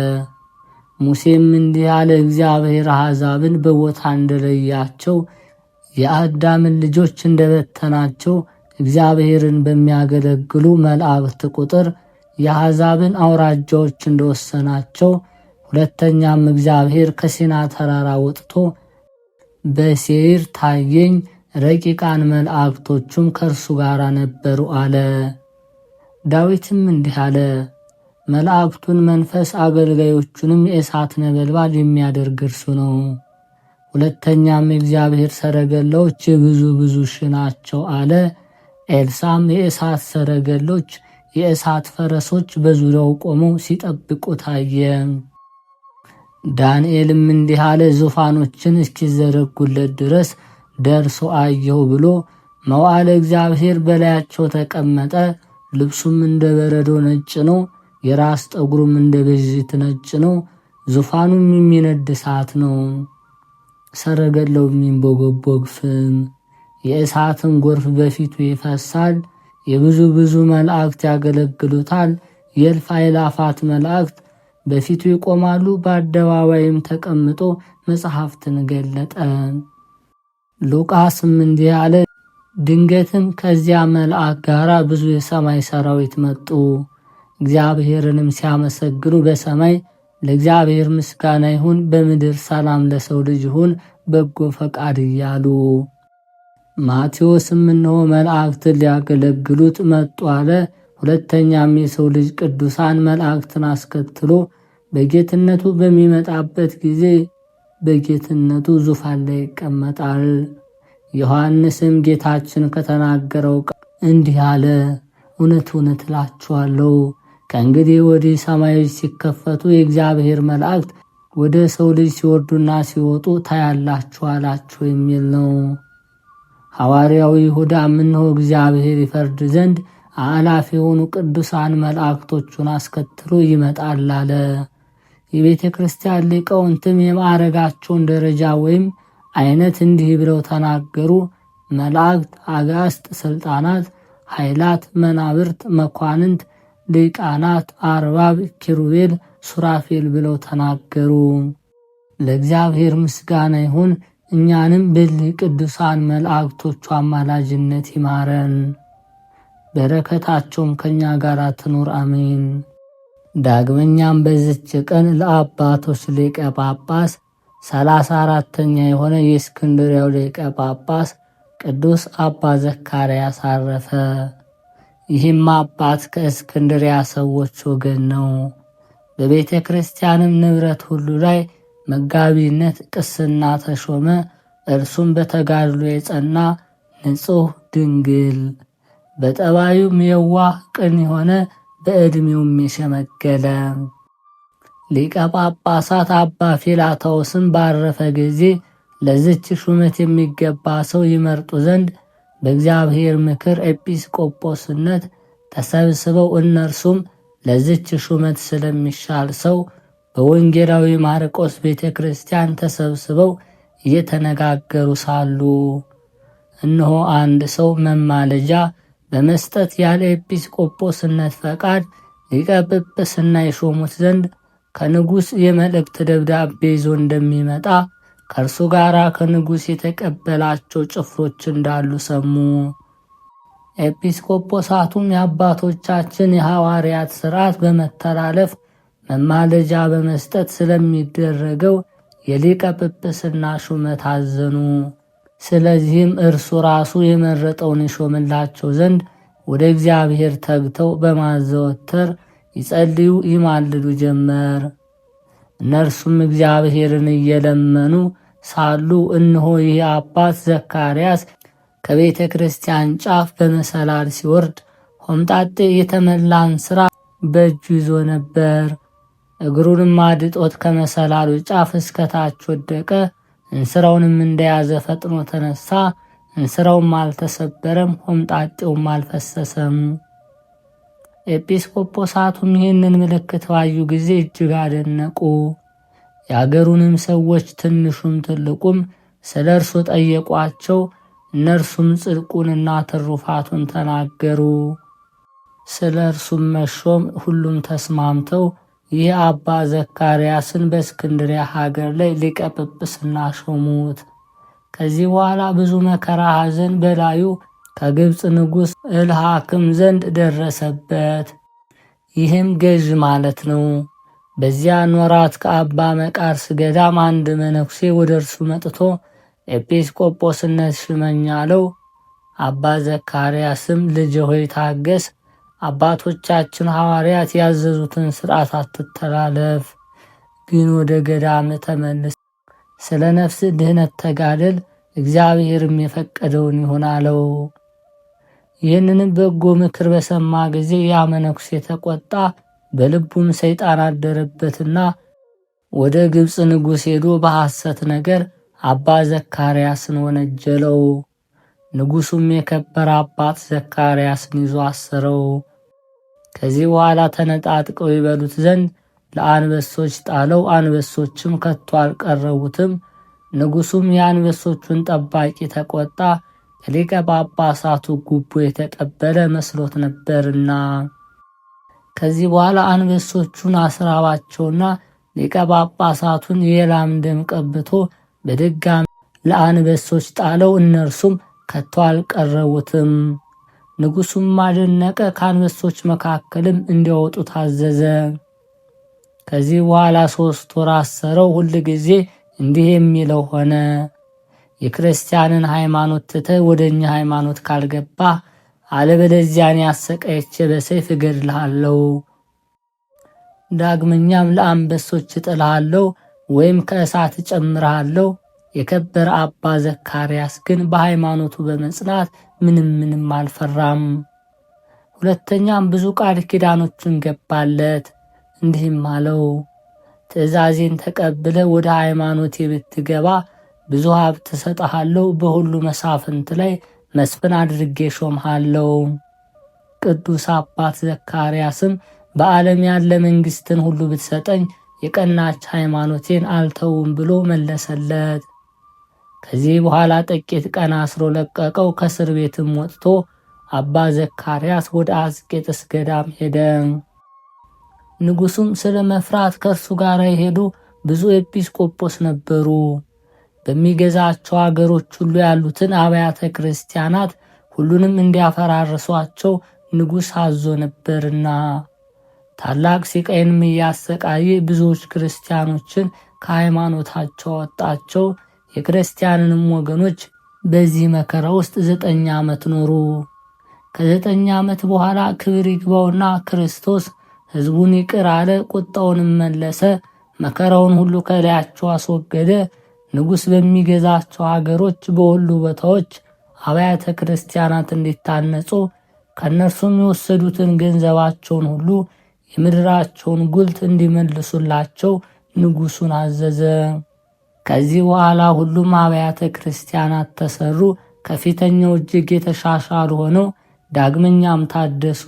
ሙሴም እንዲህ አለ፣ እግዚአብሔር አሕዛብን በቦታ እንደለያቸው የአዳምን ልጆች እንደበተናቸው እግዚአብሔርን በሚያገለግሉ መላእክት ቁጥር የአሕዛብን አውራጃዎች እንደወሰናቸው። ሁለተኛም እግዚአብሔር ከሲና ተራራ ወጥቶ በሴይር ታየኝ፣ ረቂቃን መላእክቶቹም ከእርሱ ጋር ነበሩ አለ። ዳዊትም እንዲህ አለ፣ መላእክቱን መንፈስ አገልጋዮቹንም የእሳት ነበልባል የሚያደርግ እርሱ ነው። ሁለተኛም የእግዚአብሔር ሰረገላዎች የብዙ ብዙ ሺህ ናቸው አለ። ኤልሳም የእሳት ሰረገሎች የእሳት ፈረሶች በዙሪያው ቆመው ሲጠብቁ ታየ። ዳንኤልም እንዲህ አለ፣ ዙፋኖችን እስኪዘረጉለት ድረስ ደርሶ አየሁ ብሎ መዋዕለ እግዚአብሔር በላያቸው ተቀመጠ። ልብሱም እንደ በረዶ ነጭ ነው፣ የራስ ጠጉሩም እንደ ብዥት ነጭ ነው። ዙፋኑም የሚነድ እሳት ነው፣ ሰረገላው የሚንቦገቦግ ፍም። የእሳትን ጎርፍ በፊቱ ይፈሳል። የብዙ ብዙ መላእክት ያገለግሉታል። የእልፍ አእላፋት መላእክት በፊቱ ይቆማሉ። በአደባባይም ተቀምጦ መጽሐፍትን ገለጠ። ሉቃስም እንዲህ አለ፣ ድንገትም ከዚያ መልአክ ጋር ብዙ የሰማይ ሰራዊት መጡ። እግዚአብሔርንም ሲያመሰግኑ በሰማይ ለእግዚአብሔር ምስጋና ይሁን፣ በምድር ሰላም ለሰው ልጅ ይሁን፣ በጎ ፈቃድ እያሉ። ማቴዎስም እነሆ መላእክትን ሊያገለግሉት መጡ አለ። ሁለተኛም የሰው ልጅ ቅዱሳን መላእክትን አስከትሎ በጌትነቱ በሚመጣበት ጊዜ በጌትነቱ ዙፋን ላይ ይቀመጣል። ዮሐንስም ጌታችን ከተናገረው እንዲህ አለ፣ እውነት እውነት እላችኋለሁ ከእንግዲህ ወዲህ ሰማዮች ሲከፈቱ የእግዚአብሔር መላእክት ወደ ሰው ልጅ ሲወርዱና ሲወጡ ታያላችሁ አላቸው የሚል ነው። ሐዋርያው ይሁዳም እነሆ እግዚአብሔር ይፈርድ ዘንድ አእላፍ የሆኑ ቅዱሳን መላእክቶቹን አስከትሎ ይመጣል አለ። የቤተ ክርስቲያን ሊቃውንትም የማዕረጋቸውን ደረጃ ወይም አይነት እንዲህ ብለው ተናገሩ። መላእክት፣ አጋስጥ፣ ስልጣናት፣ ኃይላት፣ መናብርት፣ መኳንንት፣ ሊቃናት፣ አርባብ፣ ኪሩቤል፣ ሱራፌል ብለው ተናገሩ። ለእግዚአብሔር ምስጋና ይሁን። እኛንም በልህ ቅዱሳን መላእክቶቹ አማላጅነት ይማረን፣ በረከታቸውም ከእኛ ጋር ትኑር አሜን። ዳግመኛም በዚች ቀን ለአባቶች ሊቀ ጳጳስ 34ተኛ የሆነ የእስክንድርያው ሊቀ ጳጳስ ቅዱስ አባ ዘካርያስ አረፈ። ይህም አባት ከእስክንድርያ ሰዎች ወገን ነው። በቤተ ክርስቲያንም ንብረት ሁሉ ላይ መጋቢነት ቅስና ተሾመ። እርሱም በተጋድሎ የጸና ንጹሕ ድንግል፣ በጠባዩም የዋህ ቅን የሆነ በዕድሜውም የሸመገለ ሊቀ ጳጳሳት አባ ፊላታዎስም ባረፈ ጊዜ ለዚች ሹመት የሚገባ ሰው ይመርጡ ዘንድ በእግዚአብሔር ምክር ኤጲስቆጶስነት ተሰብስበው እነርሱም ለዚች ሹመት ስለሚሻል ሰው በወንጌላዊ ማርቆስ ቤተ ክርስቲያን ተሰብስበው እየተነጋገሩ ሳሉ እነሆ አንድ ሰው መማለጃ በመስጠት ያለ ኤጲስቆጶስነት ፈቃድ ሊቀ ጵጵስና የሾሙት ዘንድ ከንጉሥ የመልእክት ደብዳቤ ይዞ እንደሚመጣ ከእርሱ ጋር ከንጉሥ የተቀበላቸው ጭፍሮች እንዳሉ ሰሙ። ኤጲስቆጶሳቱም የአባቶቻችን የሐዋርያት ሥርዓት በመተላለፍ መማለጃ በመስጠት ስለሚደረገው የሊቀ ጵጵስና ሹመት አዘኑ። ስለዚህም እርሱ ራሱ የመረጠውን ይሾምላቸው ዘንድ ወደ እግዚአብሔር ተግተው በማዘወተር ይጸልዩ ይማልዱ ጀመር። እነርሱም እግዚአብሔርን እየለመኑ ሳሉ እነሆ ይህ አባት ዘካርያስ ከቤተ ክርስቲያን ጫፍ በመሰላል ሲወርድ ሆምጣጤ የተመላን ሥራ በእጁ ይዞ ነበር። እግሩንም አድጦት ከመሰላሉ ጫፍ እስከታች ወደቀ። እንስራውንም እንደያዘ ፈጥኖ ተነሳ። እንስራውም አልተሰበረም፣ ሆምጣጤውም አልፈሰሰም። ኤጲስቆጶሳቱም ይህንን ምልክት ባዩ ጊዜ እጅግ አደነቁ። የአገሩንም ሰዎች ትንሹም ትልቁም ስለ እርሱ ጠየቋቸው። እነርሱም ጽድቁንና ትሩፋቱን ተናገሩ። ስለ እርሱም መሾም ሁሉም ተስማምተው ይህ አባ ዘካርያስን በእስክንድርያ ሀገር ላይ ሊቀ ጵጵስና ሾሙት። ከዚህ በኋላ ብዙ መከራ ሐዘን በላዩ ከግብፅ ንጉሥ እልሃክም ዘንድ ደረሰበት። ይህም ገዥ ማለት ነው። በዚያን ወራት ከአባ መቃርስ ገዳም አንድ መነኩሴ ወደ እርሱ መጥቶ ኤጲስቆጶስነት ሽመኝ አለው። አባ ዘካርያስም ልጅ ሆይ ታገስ፣ አባቶቻችን ሐዋርያት ያዘዙትን ሥርዓት አትተላለፍ፣ ግን ወደ ገዳም ተመልስ፣ ስለ ነፍስ ድህነት ተጋደል፣ እግዚአብሔርም የፈቀደውን ይሁን አለው። ይህንንም በጎ ምክር በሰማ ጊዜ ያ መነኩሴ ተቆጣ። በልቡም ሰይጣን አደረበትና ወደ ግብፅ ንጉሥ ሄዶ በሐሰት ነገር አባ ዘካርያስን ወነጀለው። ንጉሡም የከበረ አባት ዘካርያስን ይዞ አሰረው። ከዚህ በኋላ ተነጣጥቀው ይበሉት ዘንድ ለአንበሶች ጣለው። አንበሶችም ከቶ አልቀረቡትም። ንጉሡም የአንበሶቹን ጠባቂ ተቆጣ፣ ከሊቀ ጳጳሳቱ ጉቦ የተቀበለ መስሎት ነበርና። ከዚህ በኋላ አንበሶቹን አስራባቸውና ሊቀ ጳጳሳቱን የላም ደም ቀብቶ በድጋሚ ለአንበሶች ጣለው። እነርሱም ከቶ አልቀረቡትም። ንጉሡም አደነቀ። ከአንበሶች መካከልም እንዲያወጡ ታዘዘ። ከዚህ በኋላ 3 ወር አሰረው። ሁል ጊዜ እንዲህ የሚለው ሆነ፣ የክርስቲያንን ሃይማኖት ትተህ ወደ እኛ ሃይማኖት ካልገባ አለበለዚያ እኔ አሰቃይቼ በሰይፍ እገድልሃለሁ። ዳግመኛም ለአንበሶች እጥልሃለሁ ወይም ከእሳት እጨምርሃለሁ። የከበረ አባ ዘካርያስ ግን በሃይማኖቱ በመጽናት ምንም አልፈራም። ሁለተኛም ብዙ ቃል ኪዳኖችን ገባለት። እንዲህም አለው፣ ትእዛዜን ተቀብለ ወደ ሃይማኖቴ ብትገባ ብዙ ሀብት እሰጥሃለሁ፣ በሁሉ መሳፍንት ላይ መስፍን አድርጌ ሾምሃለሁ። ቅዱስ አባት ዘካርያስም በዓለም ያለ መንግስትን ሁሉ ብትሰጠኝ የቀናች ሃይማኖቴን አልተውም ብሎ መለሰለት። ከዚህ በኋላ ጥቂት ቀን አስሮ ለቀቀው። ከእስር ቤትም ወጥቶ አባ ዘካርያስ ወደ አስቄጥስ ገዳም ሄደ። ንጉሱም ስለ መፍራት ከእርሱ ጋር የሄዱ ብዙ ኤጲስቆጶስ ነበሩ። በሚገዛቸው አገሮች ሁሉ ያሉትን አብያተ ክርስቲያናት ሁሉንም እንዲያፈራርሷቸው ንጉሥ አዞ ነበርና ታላቅ ስቃይንም እያሰቃየ ብዙዎች ክርስቲያኖችን ከሃይማኖታቸው አወጣቸው። የክርስቲያንንም ወገኖች በዚህ መከራ ውስጥ 9 ዓመት ኖሩ። ከ9 ዓመት በኋላ ክብር ይግባውና ክርስቶስ ሕዝቡን ይቅር አለ፣ ቁጣውንም መለሰ፣ መከራውን ሁሉ ከላያቸው አስወገደ። ንጉሥ በሚገዛቸው ሀገሮች በሁሉ ቦታዎች አብያተ ክርስቲያናት እንዲታነጹ ከእነርሱም የወሰዱትን ገንዘባቸውን ሁሉ የምድራቸውን ጉልት እንዲመልሱላቸው ንጉሡን አዘዘ። ከዚህ በኋላ ሁሉም አብያተ ክርስቲያናት ተሰሩ፣ ከፊተኛው እጅግ የተሻሻሉ ሆነው ዳግመኛም ታደሱ።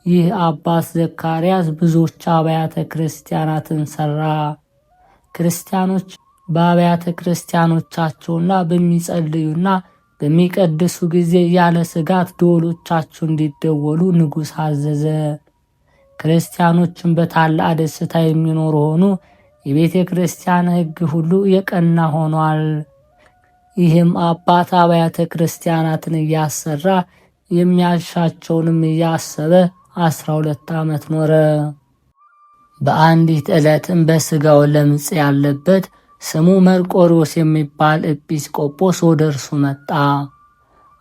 ይህ አባት ዘካርያስ ብዙዎች አብያተ ክርስቲያናትን ሰራ። ክርስቲያኖች በአብያተ ክርስቲያኖቻቸውና በሚጸልዩና በሚቀድሱ ጊዜ ያለ ስጋት ደወሎቻቸው እንዲደወሉ ንጉሥ አዘዘ። ክርስቲያኖችን በታላቅ ደስታ የሚኖሩ ሆኑ። የቤተ ክርስቲያን ሕግ ሁሉ የቀና ሆኗል። ይህም አባት አብያተ ክርስቲያናትን እያሰራ የሚያሻቸውንም እያሰበ 12 ዓመት ኖረ። በአንዲት ዕለትም በሥጋው ለምጽ ያለበት ስሙ መርቆሪዎስ የሚባል ኤጲስቆጶስ ወደ እርሱ መጣ።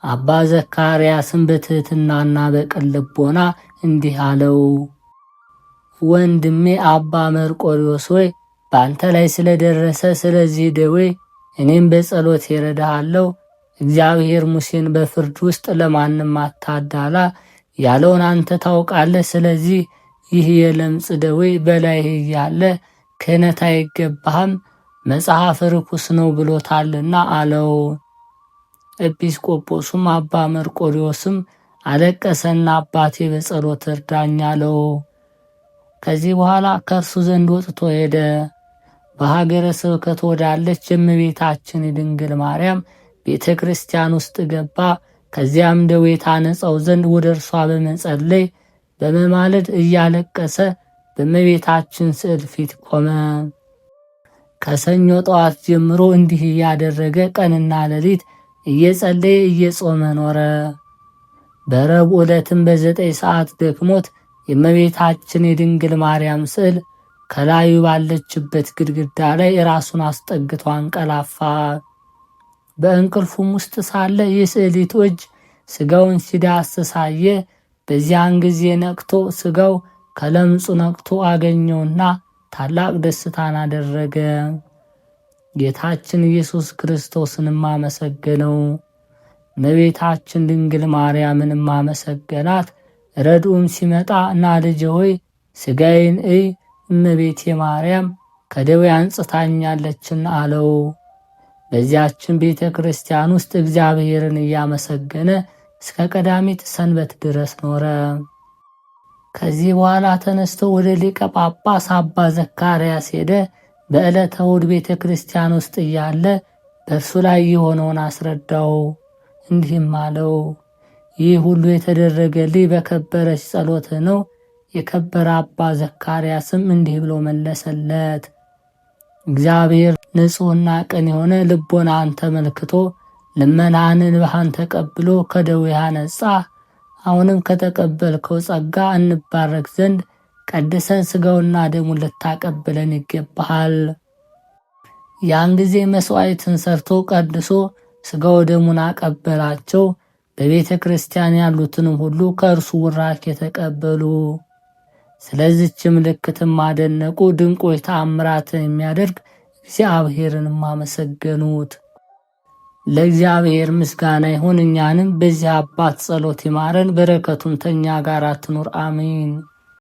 አባ ዘካርያስም በትሕትናና በቅን ልቦና እንዲህ አለው፣ ወንድሜ አባ መርቆሪዎስ ሆይ በአንተ ላይ ስለደረሰ ስለዚህ ደዌ እኔም በጸሎት እረዳሃለሁ። እግዚአብሔር ሙሴን በፍርድ ውስጥ ለማንም አታዳላ ያለውን አንተ ታውቃለህ። ስለዚህ ይህ የለምጽ ደዌ በላይህ እያለ ክህነት አይገባህም፣ መጽሐፍ ርኩስ ነው ብሎታልና አለው። ኤጲስቆጶሱም አባ መርቆሪዎስም አለቀሰና አባቴ በጸሎት እርዳኝ አለው። ከዚህ በኋላ ከእርሱ ዘንድ ወጥቶ ሄደ። በሀገረ ስብከት ወዳለች የእመቤታችን የድንግል ማርያም ቤተ ክርስቲያን ውስጥ ገባ። ከዚያም ደዌ ታነጻው ዘንድ ወደ እርሷ በመጸለይ በመማለድ እያለቀሰ በእመቤታችን ስዕል ፊት ቆመ። ከሰኞ ጠዋት ጀምሮ እንዲህ እያደረገ ቀንና ሌሊት እየጸለየ እየጾመ ኖረ። በረቡዕ ዕለትም በ9 ሰዓት ደክሞት የእመቤታችን የድንግል ማርያም ስዕል ከላዩ ባለችበት ግድግዳ ላይ ራሱን አስጠግቶ አንቀላፋ። በእንቅልፉም ውስጥ ሳለ የስዕሊቱ እጅ ስጋውን ሲዳስስ አየ። በዚያን ጊዜ ነቅቶ ስጋው ከለምጹ ነቅቶ አገኘውና ታላቅ ደስታን አደረገ። ጌታችን ኢየሱስ ክርስቶስንም አመሰገነው። እመቤታችን ድንግል ማርያምንም አመሰገናት። ረድኡም ሲመጣ ና ልጄ ሆይ ስጋዬን እይ፣ እመቤቴ ማርያም ከደዌ አንጽታኛለችና አለው። በዚያችን ቤተ ክርስቲያን ውስጥ እግዚአብሔርን እያመሰገነ እስከ ቀዳሚት ሰንበት ድረስ ኖረ። ከዚህ በኋላ ተነስቶ ወደ ሊቀ ጳጳስ አባ ዘካርያስ ሄደ። በዕለተ እሑድ ቤተ ክርስቲያን ውስጥ እያለ በእርሱ ላይ የሆነውን አስረዳው። እንዲህም አለው፣ ይህ ሁሉ የተደረገልኝ በከበረች ጸሎትህ ነው። የከበረ አባ ዘካርያስም እንዲህ ብሎ መለሰለት፣ እግዚአብሔር ንጹሕና ቅን የሆነ ልቦናን ተመልክቶ ልመናህን እንባህን ተቀብሎ ከደዌህ አነጻ። አሁንም ከተቀበልከው ጸጋ እንባረክ ዘንድ ቀድሰን ሥጋውና ደሙን ልታቀብለን ይገባሃል። ያን ጊዜ መሥዋዕትን ሰርቶ ቀድሶ ሥጋው ደሙን አቀበላቸው። በቤተ ክርስቲያን ያሉትንም ሁሉ ከእርሱ ቡራኬ ተቀበሉ። ስለዚች ምልክትም አደነቁ። ድንቆች ተአምራትን የሚያደርግ እግዚአብሔርንም አመሰገኑት። ለእግዚአብሔር ምስጋና ይሁን። እኛንም በዚህ አባት ጸሎት ይማረን፣ በረከቱም ከእኛ ጋር ትኑር አሜን።